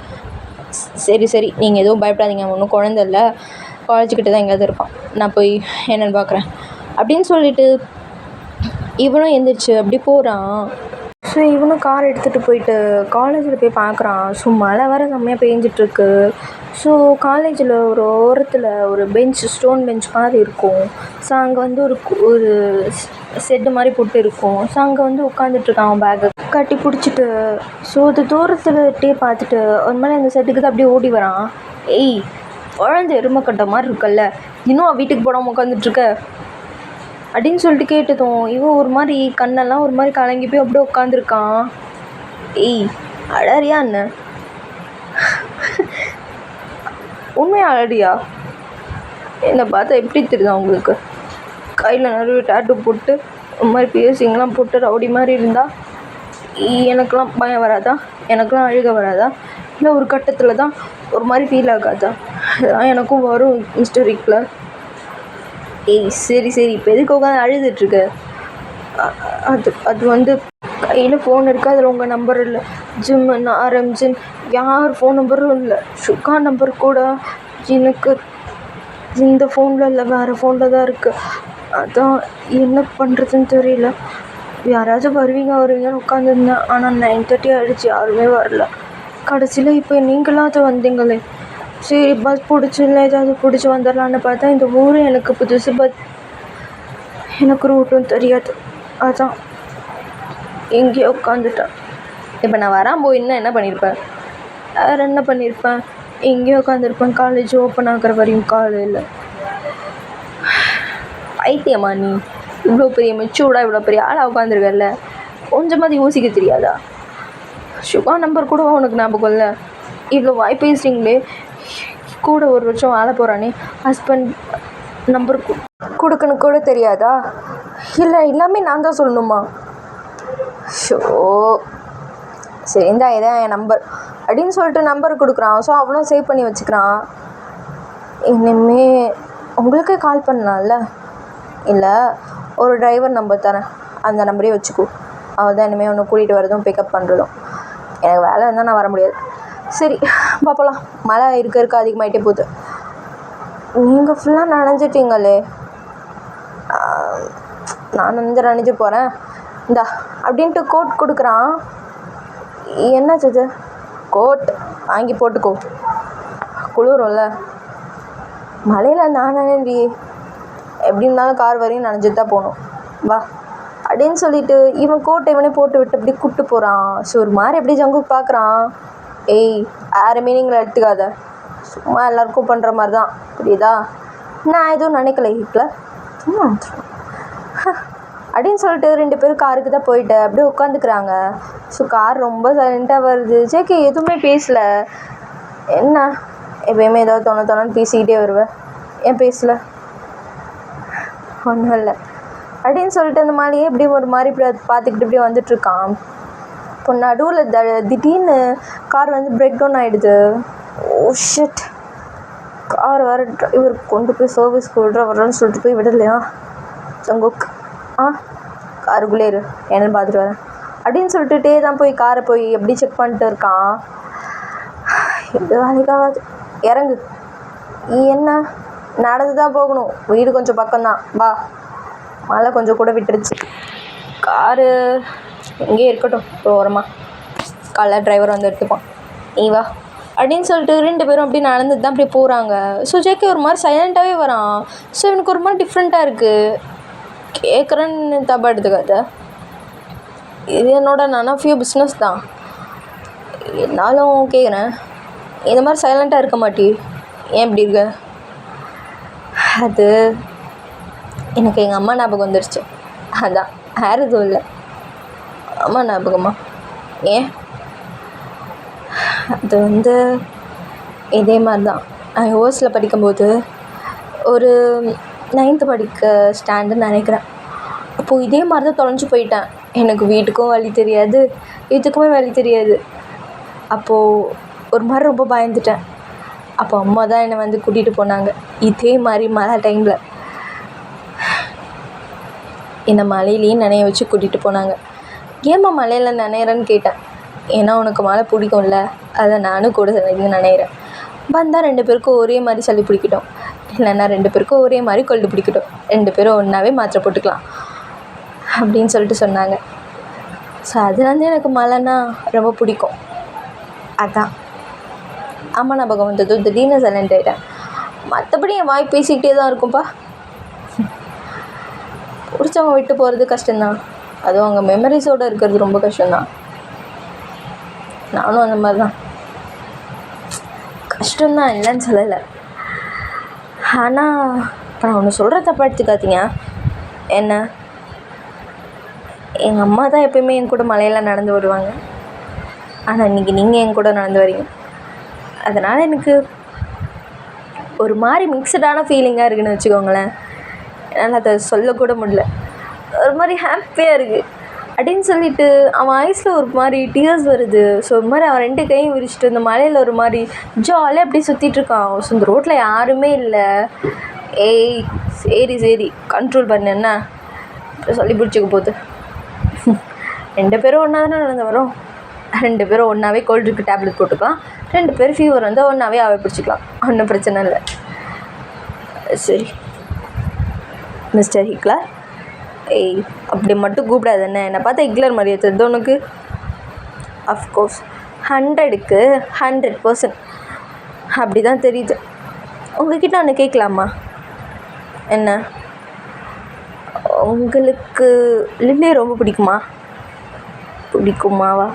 சரி நீங்கள் எதுவும் பயப்படாதீங்க, ஒன்றும் குழந்தை இல்லை, காலேஜுக்கிட்ட தான் எங்கேயாவது இருப்பான், நான் போய் என்னென்னு பார்க்குறேன் அப்படின்னு சொல்லிவிட்டு இவனும் எந்திரிச்சு அப்படி போகிறான். ஸோ இவனும் கார் எடுத்துகிட்டு போயிட்டு காலேஜில் போய் பார்க்குறான். ஸோ மழை வர செம்மையாக பேஞ்சிட்ருக்கு. ஸோ காலேஜில் ஒரு ஓரத்தில் ஒரு ஸ்டோன் பெஞ்ச் மாதிரி இருக்கும். ஸோ அங்கே வந்து ஒரு செட்டு மாதிரி போட்டு இருக்கும். ஸோ அங்கே வந்து உட்காந்துட்ருக்கான், அவன் பேக்கை கட்டி பிடிச்சிட்டு. ஸோ அது தூரத்துலட்டே பார்த்துட்டு ஒரு மாதிரி அந்த செட்டுக்கு தான் அப்படியே ஓடி வரான். ஏய் குழந்தை எருமைக்கட்ட மாதிரி இருக்கல்ல, இன்னும் வீட்டுக்கு போடாமல் உட்காந்துட்ருக்க அப்படின்னு சொல்லிட்டு கேட்டதும் இவன் ஒரு மாதிரி கண்ணெல்லாம் ஒரு மாதிரி கலங்கி போய் அப்படியே உட்காந்துருக்கான். ஏய் அழறியா என்ன? உண்மையாக அழறியா? என்னை பார்த்தா எப்படி தெரியுதா உங்களுக்கு? கையில் நிறைய டேட்டு போட்டு ஒரு மாதிரி பியர்சிங்லாம் போட்டு ரவுடி மாதிரி இருந்தால் எனக்கெலாம் பயம் வராதா? எனக்கெலாம் அழுக வராதா? இல்லை ஒரு கட்டத்தில் தான் ஒரு மாதிரி ஃபீல் ஆகாதா? அதெல்லாம் எனக்கும் வரும் மிஸ்டர் இக்லர். ஏய் சரி இப்போ எதுக்கு உட்காந்து அழுதுட்ருக்கு? அது வந்து கையில் ஃபோன் இருக்குது, அதில் உங்கள் நம்பர் இல்லை. ஜிம் ஆரம் ஜிம் யார் ஃபோன் நம்பரும் இல்லை. சுகா நம்பர் கூட எனக்கு இந்த ஃபோனில் இல்லை, வேறு ஃபோனில் தான் இருக்குது. அதான் என்ன பண்ணுறதுன்னு தெரியல. யாராச்சும் வருவீங்கன்னு உட்காந்துருந்தேன். ஆனால் 9:30 ஆகிடுச்சு, யாருமே வரல. கடைசியில் இப்போ நீங்களாவது வந்தீங்களே, சரி பஸ் பிடிச்சி இல்லை ஏதாவது பிடிச்சி வந்துடலான்னு பார்த்தா இந்த ஊர் எனக்கு புதுசு, எனக்கு ரூட்டும் தெரியாது. அதான் எங்கேயோ உட்காந்துட்டேன். இப்போ நான் வராமல் போயிருந்தேன் என்ன பண்ணியிருப்பேன்? வேறு என்ன பண்ணியிருப்பேன்? எங்கேயோ உட்காந்துருப்பேன். காலேஜ் ஓப்பன் ஆகிற வரையும் காலையில். பைத்தியமா நீ? இவ்வளோ பெரிய மெச்சூர்டாக இவ்வளோ பெரிய ஆளாக உட்காந்துருக்கல, கொஞ்சமாவது யோசிக்க தெரியாதா? சுகா நம்பர் கூட உனக்கு ஞாபகம் இல்லை? இவ்வளோ வாய் பேசுகிறீங்களே, கூட 1 வருஷம் வாழ போகிறானே, ஹஸ்பண்ட் நம்பர் கொடுக்கணும் கூட தெரியாதா? இல்லை எல்லாமே நான் தான் சொல்லணுமா? ஷோ சரி இந்தா இதான் என் நம்பர் அப்படின்னு சொல்லிட்டு நம்பர் கொடுக்குறான். ஸோ அவனும் சேவ் பண்ணி வச்சுக்கிறான். இனிமேல் உங்களுக்கு கால் பண்ணலாம்ல? இல்லை ஒரு டிரைவர் நம்பர் தரேன், அந்த நம்பரே வச்சுக்கோ. அவள் தான் இனிமேல் ஒன்று கூட்டிகிட்டு வரதும் பிக்கப் பண்ணுறதும். எனக்கு வேலை இருந்தால் நான் வர முடியாது. சரி பார்ப்பலாம். மழை இருக்க அதிகமாகிட்டே போகுது. நீங்கள் ஃபுல்லாக நனைஞ்சிட்டீங்களே. நான் நனைஞ்சு போகிறேன். இந்தா அப்படின்ட்டு கோட் கொடுக்குறான். என்னச்சு இது? கோட் வாங்கி போட்டுக்கோ, குளிரும்ல. மழையில் நான் நனைஞ்சி எப்படி இருந்தாலும் கார் வரையும் நனைஞ்சிட்டு தான் போகணும், வா அப்படின்னு சொல்லிட்டு இவன் கோட்டை இவனே போட்டு விட்டு அப்படி கூப்பிட்டு போகிறான். ஸோ ஒரு மாதிரி எப்படி ஜங்குக்கு பார்க்குறான். ஏய் வேறு மீனிங்கில் எடுத்துக்காத, சும்மா எல்லாருக்கும் பண்ணுற மாதிரி தான், புரியுதா? நான் எதுவும் நினைக்கல ஹிட்டில், சும்மா அப்படின்னு சொல்லிட்டு 2 பேரும் காருக்கு தான் போயிட்டு அப்படியே உட்காந்துக்கிறாங்க. ஸோ கார் ரொம்ப சைலண்ட்டாக வருது. ஜேகே எதுவுமே பேசலை. என்ன எப்பயுமே ஏதாவது தோணுன்னு பேசிக்கிட்டே வருவேன், ஏன் பேசல? ஒன்றும் இல்லை அப்படின்னு சொல்லிட்டு அந்த மாதிரியே இப்படி ஒரு மாதிரி இப்படி பார்த்துக்கிட்டு இப்படி வந்துட்டுருக்கான். இப்போ நடுவில் திடீர்னு கார் வந்து பிரேக் டவுன் ஆகிடுது. ஓ ஷிட், கார் வேறு டிரைவர் கொண்டு போய் சர்வீஸ்க்கு வரேன்னு சொல்லிட்டு போய் விடலையா? ஜங்குக் காருக்குள்ளே இரு, என்னன்னு பார்த்துட்டு வரேன் அப்படின்னு சொல்லிட்டுட்டே தான் போய் காரை போய் எப்படி செக் பண்ணிட்டு இருக்கான். எது வேலைக்காகாது, இறங்கு. என்ன நடந்து தான் போகணும், வீடு கொஞ்சம் பக்கம்தான், வா. மழை கொஞ்சம் கூட விட்டுருச்சு. காரு எங்கேயே இருக்கட்டும் ஓரமாக, காலைல டிரைவர் வந்து எடுத்துப்பான், நீ வா அப்படின்னு சொல்லிட்டு 2 பேரும் அப்படி நடந்துட்டு தான் அப்படி போகிறாங்க. ஸோ ஜேகே ஒரு மாதிரி சைலண்ட்டாகவே வரான். ஸோ எனக்கு ஒரு மாதிரி டிஃப்ரெண்ட்டாக இருக்குது. கேட்குறேன்னு தப்பாக எடுத்துக்காத, இது என்னோட நன் ஆஃப் யூ பிஸ்னஸ் தான். என்னாலும் கேட்குறேன், இந்த மாதிரி சைலண்ட்டாக இருக்க மாட்டி, ஏன் இப்படி இருக்க? அது எனக்கு எங்கள் அம்மா ஞாபகம் வந்துருச்சு, அதான், வேறு எதுவும் இல்லை. அம்மா ஞாபகமா? ஏன்? அது வந்து இதே மாதிரி தான். நான் யூஎஸில் படிக்கும்போது ஒரு 9th படிக்க ஸ்டாண்டுன்னு நினைக்கிறேன். அப்போது இதே மாதிரி தான் தொலைஞ்சு போயிட்டேன். எனக்கு வீட்டுக்கும் வழி தெரியாது, வீட்டுக்குமே வழி தெரியாது. அப்போது ஒரு மாதிரி ரொம்ப பயந்துட்டேன். அப்போ அம்மா தான் என்னை வந்து கூட்டிகிட்டு போனாங்க. இதே மாதிரி மழை டைமில் என்னை மழையிலையும் நனைய வச்சு கூட்டிகிட்டு போனாங்க. ஏம்மா மழையில் நனையிறேன்னு கேட்டேன். ஏன்னா உனக்கு மழை பிடிக்கும்ல, அதை நானும் கூட சேர்ந்து நனையிறேன். வந்தால் 2 பேருக்கும் ஒரே மாதிரி சளி பிடிக்கட்டும், இல்லைன்னா 2 பேருக்கும் ஒரே மாதிரி கொல்டு பிடிக்கட்டும், 2 பேரும் ஒன்றாவே மாத்திரை போட்டுக்கலாம் அப்படின்னு சொல்லிட்டு சொன்னாங்க. ஸோ அதுலேருந்து எனக்கு மழைன்னா ரொம்ப பிடிக்கும். அதான் அம்மா ஞாபகம் வந்ததும் திடீர்னு சைலண்ட் ஆகிட்டேன். மற்றபடி என் வாய் பேசிக்கிட்டே தான் இருக்கும்ப்பா. பிடிச்சவங்க விட்டு போகிறது கஷ்டம்தான், அதுவும் அவங்க மெமரிஸோடு இருக்கிறது ரொம்ப கஷ்டம்தான். நானும் அந்த மாதிரி தான், கஷ்டம்தான், இல்லைன்னு சொல்லலை. ஆனால் இப்போ நான் ஒன்று சொல்கிற தப்பாக எடுத்துக்காதீங்க. என்ன, எங்கள் அம்மா தான் எப்பயுமே என் கூட மலையில் நடந்து வருவாங்க. ஆனால் இன்றைக்கி நீங்கள் என் கூட நடந்து வரீங்க. அதனால் எனக்கு ஒரு மாதிரி மிக்சடான ஃபீலிங்காக இருக்குதுன்னு வச்சுக்கோங்களேன். என்னால் அதை சொல்லக்கூட முடியல. ஒரு மாதிரி ஹாப்பியாக இருக்குது அப்படின்னு சொல்லிட்டு அவன் ஐஸில் ஒரு மாதிரி டியர்ஸ் வருது. ஸோ ஒரு மாதிரி அவன் 2 கையும் விரிச்சிட்டு இந்த மலையில் ஒரு மாதிரி ஜாலியாக அப்படி சுற்றிட்டுருக்கான். ஸோ இந்த ரோட்டில் யாருமே இல்லை. ஏய் சரி கண்ட்ரோல் பண்ணு, என்ன சொல்லி பிடிச்சிக்க போகுது. 2 பேரும் ஒன்றா தானே நடந்து வரோம், 2 பேரும் ஒன்றாவே கோல்டுக்கு டேப்லெட் போட்டுக்கலாம், 2 பேர் ஃபீவர் வந்தால் ஒன்றாவே அவை பிடிச்சிக்கலாம், ஒன்றும் பிரச்சனை இல்லை. சரி மிஸ்டர் ஹிக்லர். ஏய் அப்படி மட்டும் கூப்பிடாது, என்னை பார்த்தா ஹிட்லர் மாதிரியே தெரியுது உனக்கு? அஃப்கோர்ஸ் 100க்கு 100% அப்படி தான் தெரியுது. உங்ககிட்ட ஒன்று கேட்கலாமா? என்ன? உங்களுக்கு லில்லி ரொம்ப பிடிக்குமா? பிடிக்குமாவா?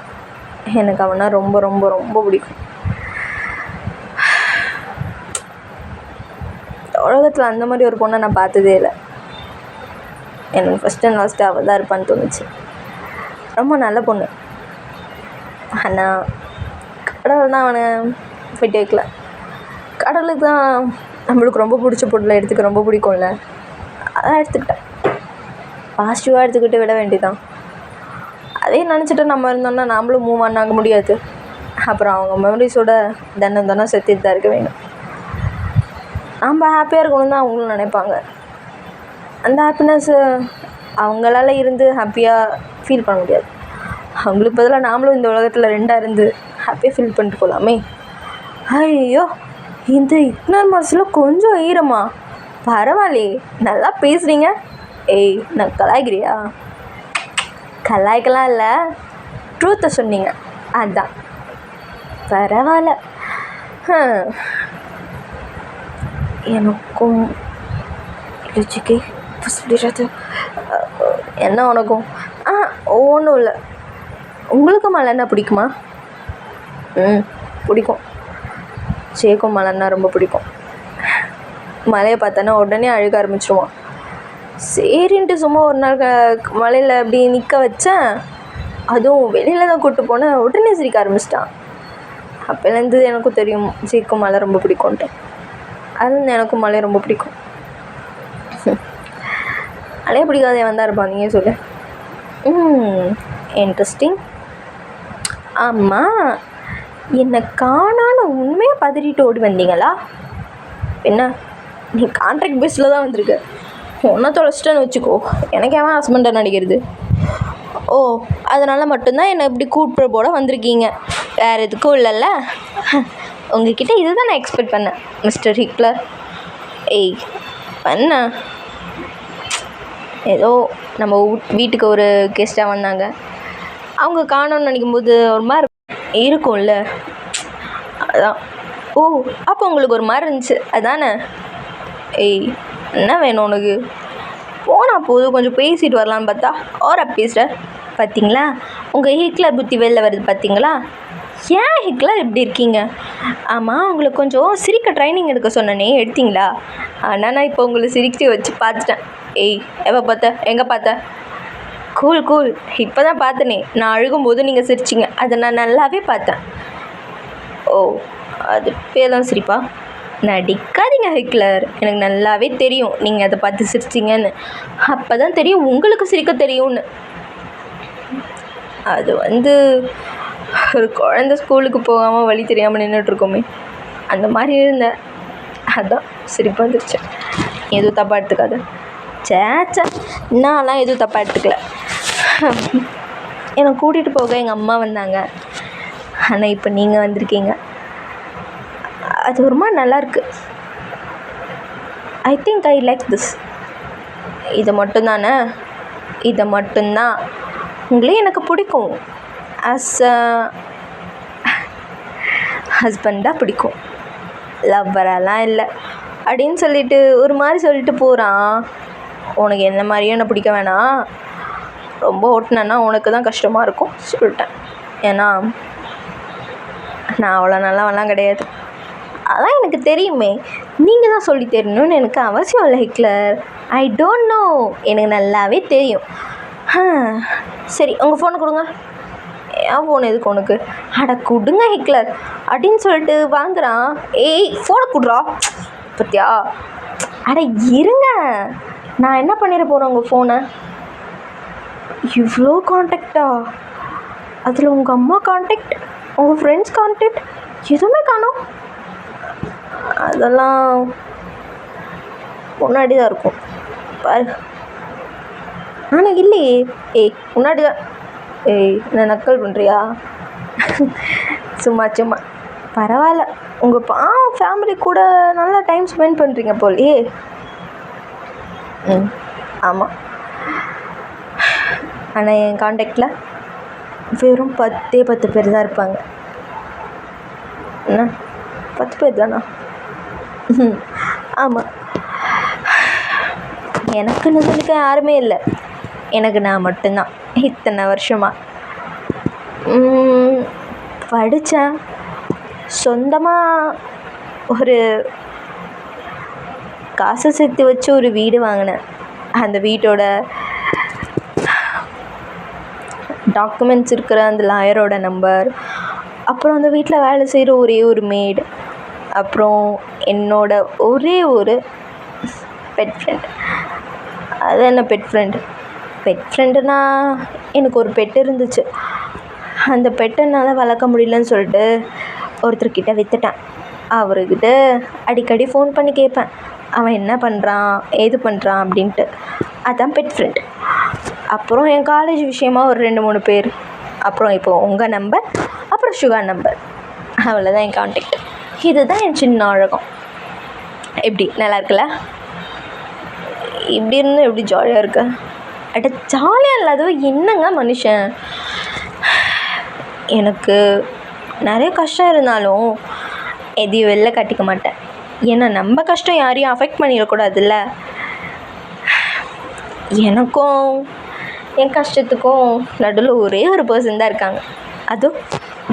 எனக்கு அவனா ரொம்ப ரொம்ப ரொம்ப பிடிக்கும். உலகத்தில் அந்த மாதிரி ஒரு பொண்ணை நான் பார்த்ததே இல்லை. எனக்கு ஃபஸ்ட் அண்ட் லாஸ்ட்டு அவள் தான் இருப்பான்னு தோணுச்சு. ரொம்ப நல்ல பொண்ணு. ஆனால் கடவுள் தான் அவனை விட்டு வைக்கல. கடவுளுக்கு தான் நம்மளுக்கு ரொம்ப பிடிச்ச பொருளை எடுத்துக்க ரொம்ப பிடிக்கும்ல, அதான் எடுத்துக்கிட்டேன். பாசிட்டிவாக எடுத்துக்கிட்டு விட வேண்டியதான். அதே நினச்சிட்டு நம்ம இருந்தோம்னா நாமளும் மூவ் ஆன் ஆக முடியாது. அப்புறம் அவங்க மெமரிஸோட தினம் செத்துட்டு தான் இருக்க வேண்டும். நம்ம ஹாப்பியாக இருக்கணும்னு தான் அவங்களும் நினைப்பாங்க. அந்த ஹாப்பினஸ்ஸு அவங்களால இருந்து ஹாப்பியாக ஃபீல் பண்ண முடியாது. அவங்களுக்கு பதிலாக நாமளும் இந்த உலகத்தில் 2ஆக இருந்து ஹாப்பியாக ஃபீல் பண்ணிட்டு போகலாமே. ஐயோ, இந்த இக்னர் மாதத்தில் கொஞ்சம் ஈரமா? பரவாயில்லையே, நல்லா பேசுகிறீங்க. ஏய், நான் கலாய்க்கிறியா? கலாய்க்கலாம் இல்லை, ட்ரூத்தை சொன்னீங்க, அதுதான். பரவாயில்ல. எனக்கும் ருச்சிக்கு சொல்லிடுறது. என்ன உனக்கும்? ஒன்றும் இல்லை. உங்களுக்கு மழைன்னா பிடிக்குமா? பிடிக்கும். சேக்கும் மழைன்னா ரொம்ப பிடிக்கும். மழையை பார்த்தோன்னா உடனே அழுக ஆரம்பிச்சிடுவான். சரின்ட்டு சும்மா ஒரு நாள் மழையில் அப்படி நிற்க வச்சேன். அதுவும் வெளியில் தான் கூப்பிட்டு போனேன், உடனே சிரிக்க ஆரம்பிச்சிட்டான். அப்போலேருந்து எனக்கும் தெரியும் சேக்கும் மழை ரொம்ப பிடிக்கும்ன்ட்டு. அதுலேருந்து எனக்கும் மழை ரொம்ப பிடிக்கும். மழையை பிடிக்காதே வந்தா இருப்பான், நீங்கள் சொல்லு. இன்ட்ரெஸ்டிங். ஆமாம், என்னை காணான்னு உண்மையாக பதறிட்டு ஓடி வந்தீங்களா? என்ன, நீ கான்ட்ராக்ட் பேஸில் தான் வந்திருக்க. ஒன்றா தொலைச்சிட்டேன்னு வச்சுக்கோ, எனக்கு எவன் ஹஸ்பண்டாக நடிக்கிறது? ஓ, அதனால் மட்டும்தான் என்னை இப்படி கூப்பிட்ற போட வந்திருக்கீங்க, வேறு எதுக்கும் இல்லைல்ல? உங்ககிட்ட இதை தான் நான் எக்ஸ்பெக்ட் பண்ணேன் மிஸ்டர் ஹிட்லர். ஏய் பண்ண, ஏதோ நம்ம வீட்டுக்கு ஒரு கெஸ்ட்டாக வந்தாங்க, அவங்க காணோன்னு நினைக்கும்போது ஒரு மாதிரி இருக்கும்ல, அதான். ஓ, அப்போ உங்களுக்கு ஒரு மாதிரி இருந்துச்சு அதானே? ஏய், என்ன வேணும் உனக்கு? போனால் போதும், கொஞ்சம் பேசிட்டு வரலான்னு பார்த்தா ஓரா பேசுகிற. பார்த்தீங்களா, உங்கள் ஹிட்லர் புத்தி வெளில வருது பார்த்தீங்களா? ஏன் ஹிட்லர் இப்படி இருக்கீங்க? ஆமாம், உங்களுக்கு கொஞ்சம் சிரிக்க ட்ரைனிங் எடுக்க சொன்னனே, எடுத்தீங்களா? ஆனால் நான் இப்போ உங்களை சிரிக்க வச்சு பார்த்துட்டேன். ஏய், எப்போ பார்த்த, எங்கே பார்த்த? கூல் கூல், இப்போ தான் பார்த்தனே, நான் அழுகும்போது நீங்கள் சிரிச்சிங்க, அதை நான் நல்லாவே பார்த்தேன். ஓ, அது பேர் தான் சிரிப்பா? நடிக்காதீங்க ஹிட்லர், எனக்கு நல்லாவே தெரியும் நீங்கள் அதை பார்த்து சிரிச்சிங்கன்னு. அப்போ தான் தெரியும் உங்களுக்கு சிரிக்க தெரியும்னு. அது ஒரு குழந்த ஸ்கூலுக்கு போகாமல் வழி தெரியாமல் நின்றுட்டுருக்கோமே, அந்த மாதிரி இருந்தேன், அதுதான் சிரிப்பு வந்துருச்சு. எதுவும் தப்பாக எடுத்துக்காது. சேச்சா, நான்லாம் எதுவும் தப்பாக எடுத்துக்கல. என்னை கூட்டிகிட்டு போக எங்கள் அம்மா வந்தாங்க, ஆனால் இப்போ நீங்கள் வந்திருக்கீங்க, அது ஒரு மாதிரி நல்லாயிருக்கு. I think I like this. இதை மட்டும்தானே? இதை மட்டும்தான் உங்களே எனக்கு பிடிக்கும். ஆஸ் அ ஹஸ்பண்டாக பிடிக்கும், லவ்வரெல்லாம் இல்லை அப்படின்னு சொல்லிட்டு ஒரு மாதிரி சொல்லிட்டு போகிறான். உனக்கு என்ன மாதிரியும் என்ன பிடிக்க வேணாம், ரொம்ப ஓட்டினேன்னா உனக்கு தான் கஷ்டமாக இருக்கும் சொல்லிட்டேன். ஏன்னா நான் அவ்வளோ நல்லவெல்லாம் கிடையாது, அதான் எனக்கு தெரியுமே. நீங்கள் தான் சொல்லி தெரியணும்னு எனக்கு அவசியம் இல்லை ஹிட்லர். ஐ டோன்ட் நோ, எனக்கு நல்லாவே தெரியும். சரி, உங்கள் ஃபோனை கொடுங்க. ஏன் ஃபோன் எதுக்கு உனக்கு? அட கொடுங்க ஹிட்லர் அப்படின்னு சொல்லிட்டு வாங்குறான். ஏய், ஃபோனை கொடுறா. பத்தியா? அட இருங்க, நான் என்ன பண்ணிட போகிறேன் உங்கள் ஃபோனை? இவ்வளோ கான்டாக்டா? அதில் உங்கள் அம்மா கான்டாக்ட், உங்கள் ஃப்ரெண்ட்ஸ் கான்டாக்ட் எதுவுமே காணோம். அதெல்லாம் முன்னாடி தான் இருக்கும் பாரு. ஆனால் இல்லையே. ஏய், முன்னாடி தான். ஏய், நான் நக்கல் பண்ணுறியா? சும்மா சும்மா. பரவாயில்ல, உங்கள் ஃபேமிலி கூட நல்லா டைம் ஸ்பெண்ட் பண்ணுறீங்க போலையே. ஆமாம், ஆனால் என் கான்டாக்டில் வெறும் 10 பேர் தான் இருப்பாங்க. என்ன, 10 பேர் தானா? ஆமாம், எனக்குன்னு சொல்லிக்க யாருமே இல்லை, எனக்கு நான் மட்டும்தான் இத்தனை வருஷமாக. படித்தேன், சொந்தமாக ஒரு காசை சேர்த்து வச்சு ஒரு வீடு வாங்கினேன். அந்த வீட்டோட டாக்குமெண்ட்ஸ் இருக்கிற அந்த லாயரோட நம்பர், அப்புறம் அந்த வீட்டில் வேலை செய்கிற ஒரே ஒரு மேட், அப்புறம் என்னோட ஒரே ஒரு பெட் ஃப்ரெண்ட். அது என்ன பெட் ஃப்ரெண்டுனா, எனக்கு ஒரு பெட் இருந்துச்சு. அந்த பெட்டை என்னால் வளர்க்க முடியலன்னு சொல்லிட்டு ஒருத்தர்கிட்ட விற்றுட்டேன். அவர்கிட்ட அடிக்கடி ஃபோன் பண்ணி கேட்பேன், அவன் என்ன பண்ணுறான் ஏது பண்ணுறான் அப்படின்ட்டு. அதான் பெட் ஃப்ரெண்ட். அப்புறம் என் காலேஜ் விஷயமா ஒரு 2-3 பேர், அப்புறம் இப்போது உங்கள் நம்பர், அப்புறம் சுகா நம்பர், அவ்வளோதான் என் கான்டாக்ட். இதுதான் என் சின்ன அழகம். எப்படி நல்லா இருக்குல்ல? இப்படி இருந்தால் எப்படி ஜாலியாக இருக்கு? அட ஜாலியாக இல்லாத என்னங்க மனுஷன். எனக்கு நிறைய கஷ்டம் இருந்தாலும் எதையும் வெளில காட்டிக்க மாட்டேன். ஏன்னா நம்ம கஷ்டம் யாரையும் அஃபெக்ட் பண்ணிடக்கூடாதுல்ல. எனக்கும் என் கஷ்டத்துக்கும் நடுவில் ஒரே ஒரு பர்சன் தான் இருக்காங்க. அதுவும்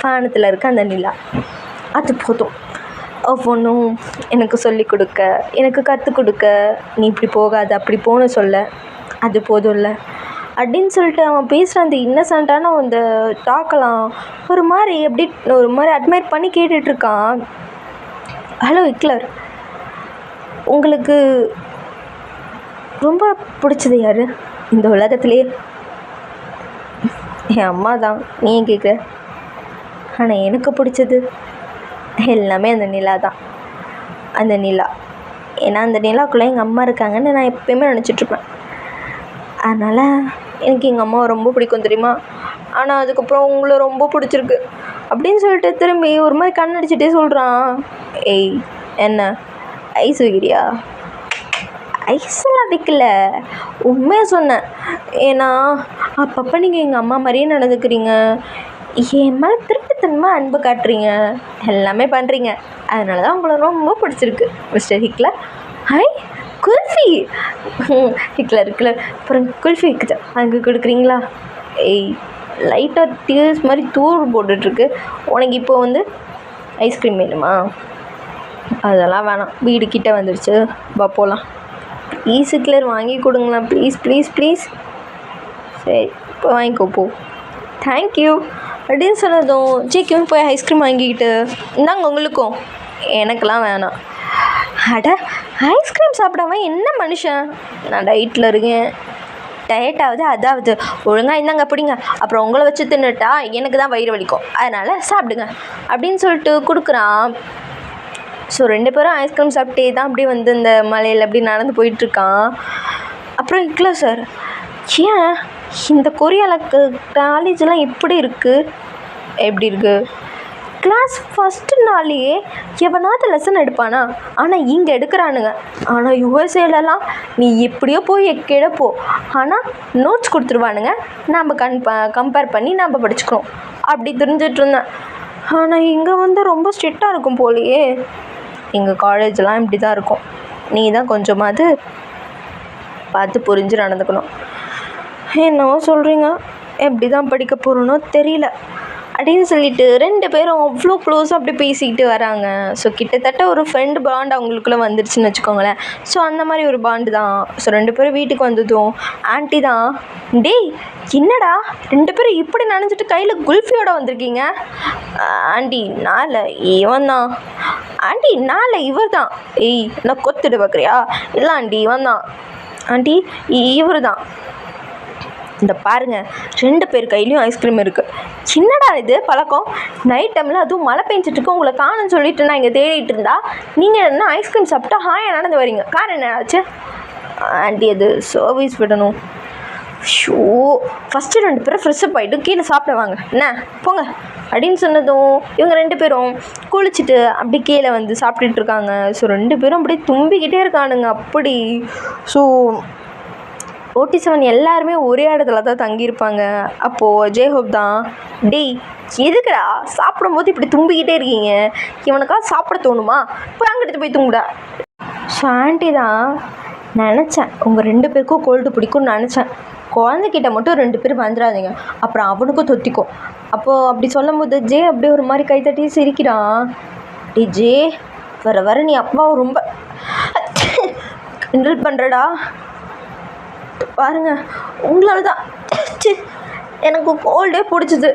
வானத்தில் இருக்க அந்த நிலா. அது போதும். ஒவ்வொன்றும் எனக்கு சொல்லி கொடுக்க, எனக்கு கற்றுக் கொடுக்க, நீ இப்படி போகாது அப்படி போன சொல்ல, அது போதும்ல அப்படின்னு சொல்லிட்டு அவன் பேசுகிற அந்த இன்னசென்ட்டான அந்த டாக்கெல்லாம் ஒரு மாதிரி அட்மையர் பண்ணி கேட்டுட்ருக்கான். ஹலோ ஹிட்லர், உங்களுக்கு ரொம்ப பிடிச்சது யார் இந்த உலகத்துலேயே? என் அம்மா தான். நீ ஏன் கேட்குற? ஆனால் எனக்கு பிடிச்சது எல்லாமே அந்த நிலா தான். அந்த நிலா, ஏன்னா அந்த நிலாக்குள்ளே எங்கள் அம்மா இருக்காங்கன்னு நான் எப்போயுமே நினச்சிட்ருப்பேன். அதனால் எனக்கு எங்கள் அம்மாவை ரொம்ப பிடிக்கும் தெரியுமா. ஆனால் அதுக்கப்புறம் உங்களை ரொம்ப பிடிச்சிருக்கு அப்படின்னு சொல்லிட்டு திரும்பி ஒரு மாதிரி கண்ணடிச்சிட்டே சொல்கிறான். ஏய் என்ன ஐஸ் வைக்கிறியா? ஐஸெல்லாம் வைக்கல, உண்மையாக சொன்னேன். ஏன்னா அப்பப்போ நீங்கள் எங்கள் அம்மா மாதிரியே நடந்துக்கிறீங்க, என் மேலே திருட்டுத்தனமாக அன்பு காட்டுறீங்க, எல்லாமே பண்ணுறீங்க. அதனால தான் உங்களை ரொம்ப பிடிச்சிருக்கு mister Hitler. High kulfi. Hitler அப்புறம் குல்ஃபி இருக்குது, அங்கே கொடுக்குறீங்களா? ஏய் லைட்டாக டீர்ஸ் மாதிரி தூர் போட்டுட்ருக்கு, உனக்கு இப்போ வந்து ஐஸ்கிரீம் வேணுமா? அதெல்லாம் வேணாம், வீடு கிட்டே வந்துடுச்சு, வா போகலாம். ப்ளீஸ் ஹிட்லர் வாங்கி கொடுங்களேன், ப்ளீஸ் ப்ளீஸ் ப்ளீஸ். சரி இப்போ வாங்கிக்கோ போ. தேங்க்யூ அப்படின்னு சொன்னதும் ஜேக்கும் போய் ஐஸ்கிரீம் வாங்கிக்கிட்டு, இந்தாங்க உங்களுக்கும். எனக்கெல்லாம் வேணாம். அட ஐஸ்கிரீம் சாப்பிடாம என்ன மனுஷன்? நான் டயட்டில் இருக்கேன். டயட்டாவது அதாவது ஒழுங்காக இந்தாங்க பிடிங்க, அப்புறம் உங்களை வச்சு தின்னுட்டா எனக்கு தான் வயிறு வலிக்கும், அதனால் சாப்பிடுங்க அப்படின்னு சொல்லிட்டு கொடுக்குறான். ஸோ 2 பேரும் ஐஸ்கிரீம் சாப்பிட்டே தான் அப்படியே வந்து இந்த மலையில் அப்படி நடந்து போயிட்டுருக்கான். அப்புறம் ஹிட்லர் சார், ஏன் இந்த கொரியாவில் காலேஜெலாம் எப்படி இருக்குது? எப்படி இருக்குது? கிளாஸ் ஃபஸ்ட்டு நாள்லேயே எவனாவது லெசன் எடுப்பானா? ஆனால் இங்கே எடுக்கிறானுங்க. ஆனால் யுஎஸ்ஏலலாம் நீ எப்படியோ போய் கிடப்போ, ஆனால் நோட்ஸ் கொடுத்துருவானுங்க, நாம் கம்பேர் பண்ணி நாம் படிச்சுக்கிறோம். அப்படி தெரிஞ்சிட்டு இருந்தேன். ஆனால் இங்கே வந்து ரொம்ப ஸ்ட்ரிக்டாக இருக்கும் போலையே. எங்கள் காலேஜெலாம் இப்படி தான் இருக்கும், நீ தான் கொஞ்சமாவது பார்த்து புரிஞ்சு நடந்துக்கணும். என்னவோ சொல்கிறீங்க, எப்படி தான் படிக்க போகிறோன்னோ தெரியல அப்படின்னு சொல்லிட்டு 2 பேரும் அவ்வளோ க்ளோஸாக அப்படி பேசிக்கிட்டு வராங்க. ஸோ கிட்டத்தட்ட ஒரு ஃப்ரெண்டு பாண்ட் அவங்களுக்குள்ளே வந்துடுச்சுன்னு வச்சுக்கோங்களேன். ஸோ அந்த மாதிரி ஒரு பாண்டு தான். ஸோ 2 பேரும் வீட்டுக்கு வந்ததும் ஆன்ட்டி தான், டேய் என்னடா 2 பேரும் இப்படி நினச்சிட்டு கையில் குல்ஃபியோட வந்திருக்கீங்க? ஆண்டி நான் இல்லை, இவன் தான். ஆண்டி நான் இல்லை, இவர் தான். ஏய் நான் கொத்துட்டு பார்க்குறியா? இல்லை ஆண்டி இவன் தான். ஆண்டி இவர் தான். இந்த பாருங்கள் 2 பேர் கையிலையும் ஐஸ்கிரீம் இருக்குது. சின்னடா இது பழக்கம்? நைட் டைமில் அதுவும் மழை பெஞ்சிட்ருக்கு, உங்களை காணுன்னு சொல்லிட்டு நான் இங்கே தேடிட்டு இருந்தா நீங்கள் என்ன ஐஸ்கிரீம் சாப்பிட்டா ஹாயாக நடந்து வரீங்க? காரணம் என்ன ஆச்சு? ஆண்டி அது சர்வீஸ் விடணும். ஷோ ஃபஸ்ட்டு 2 பேரும் ஃப்ரெஷ்ஷப் ஆகிட்டு கீழே சாப்பிடுவாங்க என்ன போங்க அப்படின்னு சொன்னதும் இவங்க 2 பேரும் குளிச்சுட்டு அப்படி கீழே வந்து சாப்பிட்டுட்டு இருக்காங்க. ஸோ 2 பேரும் அப்படியே தும்பிக்கிட்டே இருக்கானுங்க அப்படி. ஸோ 47 எல்லாருமே ஒரே இடத்துல தான் தங்கியிருப்பாங்க. அப்போது ஜேஹோப் தான், டேய் எதுக்குடா சாப்பிடும்போது இப்படி தும்பிக்கிட்டே இருக்கீங்க? இவனுக்காக சாப்பிட தோணுமா? போய் அங்கிட்டு போய் தூங்குடா. ஸோ ஆண்டி தான், நினச்சேன் உங்கள் 2 பேருக்கும் கோல்டு பிடிக்கும்னு நினச்சேன். குழந்தைக்கிட்ட மட்டும் 2 பேர் வந்துடாதீங்க, அப்புறம் அவனுக்கும் தொத்திக்கும். அப்போது அப்படி சொல்லும் போது ஜே அப்படியே ஒரு மாதிரி கைத்தட்டி சிரிக்கிறான். டே ஜே, வர நீ அப்பாவை ரொம்ப கிண்டல் பண்ணுறடா. பாருங்க உங்களால தான் எனக்கு கோல்டே பிடிச்சிது.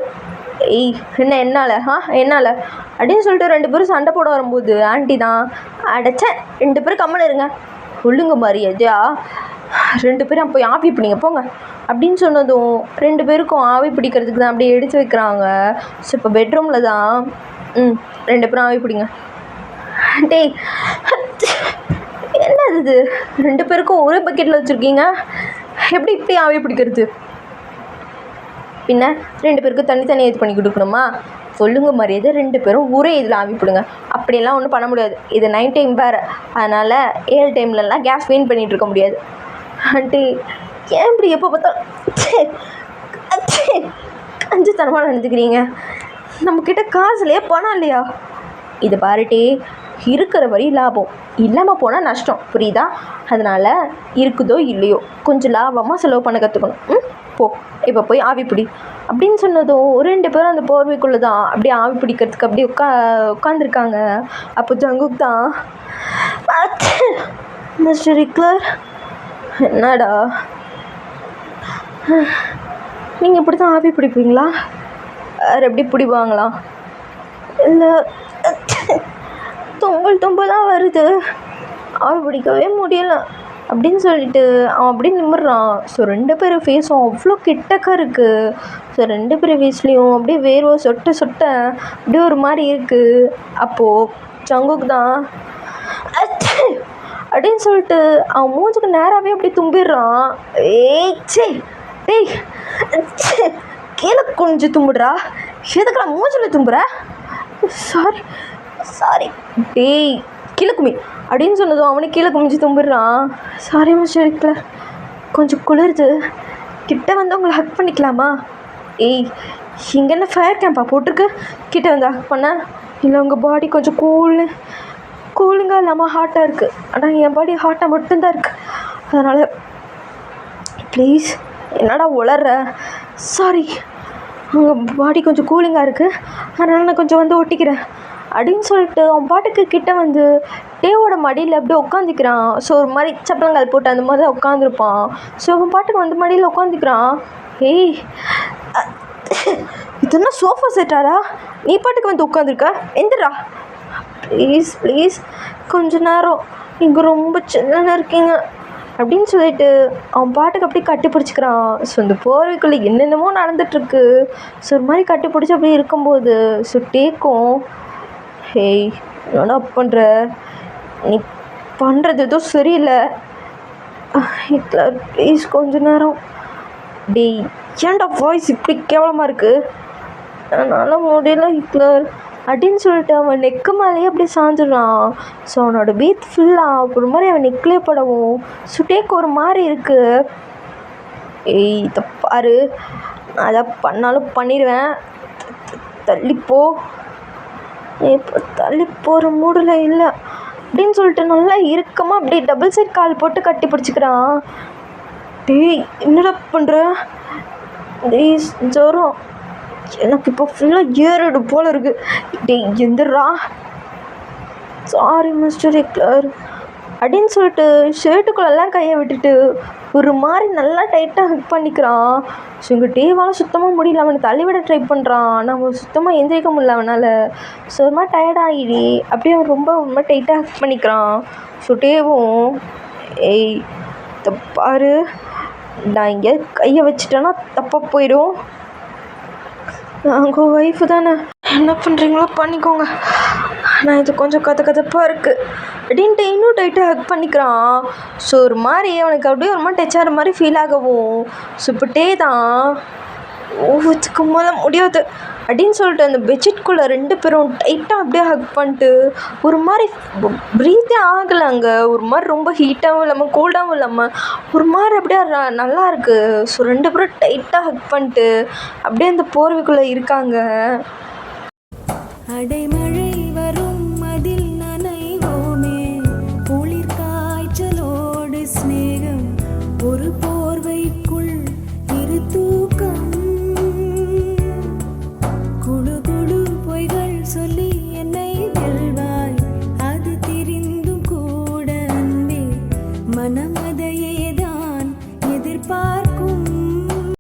ஏய் என்னால் என்னால் அப்படின்னு சொல்லிட்டு 2 பேரும் சண்டை போட வரும்போது ஆண்டி தான், அடைச்சேன் 2 பேரும் கம்மன் இருங்க, சொல்லுங்க மரியாதையா 2 பேரும் போய் ஆவி பிடிங்க போங்க அப்படின்னு சொன்னதும் 2 பேருக்கும் ஆவி பிடிக்கிறதுக்கு தான் அப்படியே எடுத்து வைக்கிறாங்க. ஸோ இப்போ பெட்ரூமில் தான் 2 பேரும் ஆவி பிடிங்க. டேய் என்னது இது 2 பேருக்கும் ஒரே பக்கெட்டில் வச்சுருக்கீங்க, எப்படி இப்படி ஆவி பிடிக்கிறது? பின்ன 2 பேருக்கு தனித்தனியாக இது பண்ணி கொடுக்கணுமா? சொல்லுங்க மரியாதை, 2 பேரும் ஒரே இதில் ஆவி பிடுங்க. அப்படியெல்லாம் ஒன்றும் பண்ண முடியாது. இது 9 டைம் வேறு, அதனால் 7 டைம்லலாம் கேஸ் வெயின் பண்ணிகிட்டு இருக்க முடியாது. ஆண்டி ஏன் இப்படி எப்போ பார்த்தாலும் கஞ்சித்தனமாக நடந்துக்கிறீங்க? நம்மக்கிட்ட காசுலையே பணம் இல்லையா? இதை பாருட்டி, இருக்கிற வரை லாபம், இல்லாமல் போனால் நஷ்டம், புரியுதா? அதனால் இருக்குதோ இல்லையோ கொஞ்சம் லாபமாக செலவு பண்ண கற்றுக்கணும். போ இப்போ போய் ஆவி பிடி அப்படின்னு சொன்னதும் 2 பேரும் அந்த போர்வைக்குள்ளே தான் அப்படியே ஆவி பிடிக்கிறதுக்கு அப்படியே உட்காந்துருக்காங்க. அப்போ ஜங்குக் தான், மிஸ்டர் ஹிட்லர் என்னடா நீங்கள் இப்படி தான் ஆவி பிடிப்பீங்களா? வேறு எப்படி பிடிப்பாங்களா? இல்லை, தும்பல் தான் வருது, ஆவி பிடிக்கவே முடியலை அப்படின்னு சொல்லிட்டு அவன் அப்படியே நிமிடுறான். ஸோ 2 பேர் ஃபேஸும் அவ்வளோ கிட்டக்க இருக்குது. ஸோ 2 பேர் ஃபேஸ்லேயும் அப்படியே வேர்வை சொட்ட அப்படியே ஒரு மாதிரி இருக்குது. அப்போது ஜங்குக் தான் அப்படின்னு சொல்லிட்டு அவன் மூஞ்சுக்கு நேராகவே அப்படியே தும்பிடுறான். டேய் கீழே கொஞ்சம் தும்பிடுறா, எதுக்குடா மூஞ்சில் தும்புற? சாரி டேய் கீழே குமி அப்படின்னு சொன்னதும் அவனுக்கு கீழே குமிஞ்சு தும்பிடுறான். சாரி மிஸ்டர் ஹிட்லர், கொஞ்சம் குளிருது, கிட்ட வந்து உங்களை ஹக் பண்ணிக்கலாமா? இங்கே என்ன ஃபயர் கேம்பா போட்டிருக்கு, கிட்ட வந்து ஹக் பண்ண? இல்லை உங்கள் பாடி கொஞ்சம் கூலிங்காக இல்லாமல் ஹாட்டாக இருக்குது, ஆனால் என் பாடி ஹாட்டாக மட்டும்தான் இருக்குது, அதனால் ப்ளீஸ். என்னடா உளர்ற? சாரி, உங்கள் பாடி கொஞ்சம் கூலிங்காக இருக்குது, அதனால் நான் கொஞ்சம் வந்து ஒட்டிக்கிறேன் அப்படின்னு சொல்லிட்டு அவன் பாட்டுக்கு கிட்ட வந்து டேவோட மடியில் அப்படியே உட்காந்துக்கிறான். ஸோ ஒரு மாதிரி சப்பளங்கால் போட்டு அந்த மாதிரி தான் உட்காந்துருப்பான். ஸோ அவன் பாட்டுக்கு வந்து மடியில் உட்காந்துக்கிறான். இது என்ன சோஃபா செட்டாரா? நீ பாட்டுக்கு வந்து உட்காந்துருக்க, எந்திரா ப்ளீஸ் கொஞ்ச நேரம், இங்கே ரொம்ப சின்னதாக இருக்கீங்க அப்படின்னு சொல்லிட்டு அவன் பாட்டுக்கு அப்படியே கட்டி பிடிச்சிக்கிறான். ஸோ இந்த போர்வைக்குள்ளே என்னென்னமோ நடந்துகிட்ருக்கு. ஸோ ஒரு மாதிரி கட்டி பிடிச்சி அப்படியே இருக்கும்போது ஸோ டேக்கும், என்னடா பண்ணுற, நீ பண்ணுறது எதுவும் சரியில்லை ஹிட்லர், ப்ளீஸ் கொஞ்ச நேரம். டேய் ஏன்டா வாய்ஸ் இப்படி கேவலமாக இருக்குது, என்னால் முடியல ஹிட்லர் அப்படின்னு சொல்லிட்டு அவன் நெக்கு மேலேயே அப்படியே சாஞ்சிடுறான். ஸோ அவனோட பீத் ஃபுல்லாக ஒரு மாதிரி அவன் நெக்கிலே படவும் சுட்டேக்கு ஒரு மாதிரி இருக்குது. இதை பாரு, நான் அதை பண்ணாலும் பண்ணிடுவேன், தள்ளிப்போ, இப்போ தள்ளி போகிற மூடில் இல்லை அப்படின்னு சொல்லிட்டு நல்லா இறுக்கமாக அப்படியே டபுள் சைட் கால் போட்டு கட்டி பிடிச்சிக்கிறான். டேய் என்னடா பண்ணுற? டேய் ஜோரம், எனக்கு இப்போ ஃபுல்லாக ஏறிடு போல் இருக்குது. டேய் எந்திரா. சாரி மிஸ்டர் ஹிட்லர் அப்படின்னு சொல்லிட்டு ஷர்ட்டுக்குள்ளெல்லாம் கையை விட்டுட்டு ஒரு மாதிரி நல்லா டைட்டாக ஹக் பண்ணிக்கிறான். ஸோ இங்கே டேவால் சுத்தமாக முடியல, அவனை தள்ளிவிட ட்ரை பண்ணுறான், நம்ம சுத்தமாக எந்திரிக்க முடியல அவனால். ஸோ ஒரு மாதிரி டயர்டாகிடி அப்படியே அவன் ரொம்ப ஒரு மாதிரி டைட்டாக ஹக் பண்ணிக்கிறான். ஸோ டேவும், பாரு, நான் இங்கே கையை வச்சுட்டேன்னா தப்பாக போயிடும், உங்கள் ஒய்ஃபு தானே, என்ன பண்ணுறீங்களோ பண்ணிக்கோங்க, நான் இது கொஞ்சம் கதப்பாக இருக்குது அப்படின்ட்டு இன்னும் டைட்டாக ஹக் பண்ணிக்கிறான். ஸோ ஒரு மாதிரி அவனுக்கு அப்படியே ஒரு மாதிரி டச் ஆகிற மாதிரி ஃபீல் ஆகவும் ஸோ இப்போ டே தான் இதுக்கு மேலே முடியாது அப்படின்னு சொல்லிட்டு அந்த பெட்ஷீட்குள்ளே 2 பேரும் டைட்டாக அப்படியே ஹக் பண்ணிட்டு ஒரு மாதிரி ப்ரீத்தே ஆகலை அங்கே, ஒரு மாதிரி ரொம்ப ஹீட்டாகவும் இல்லாமல் கோல்டாகவும் இல்லாமல் ஒரு மாதிரி அப்படியே நல்லா இருக்குது. ஸோ 2 பேரும் டைட்டாக ஹக் பண்ணிட்டு அப்படியே அந்த போர்வைக்குள்ளே இருக்காங்க. அடைமழை வரும் அதில் நனைவோமே, குளிர் காய்ச்சலோடு ஸ்நேகம் ஒரு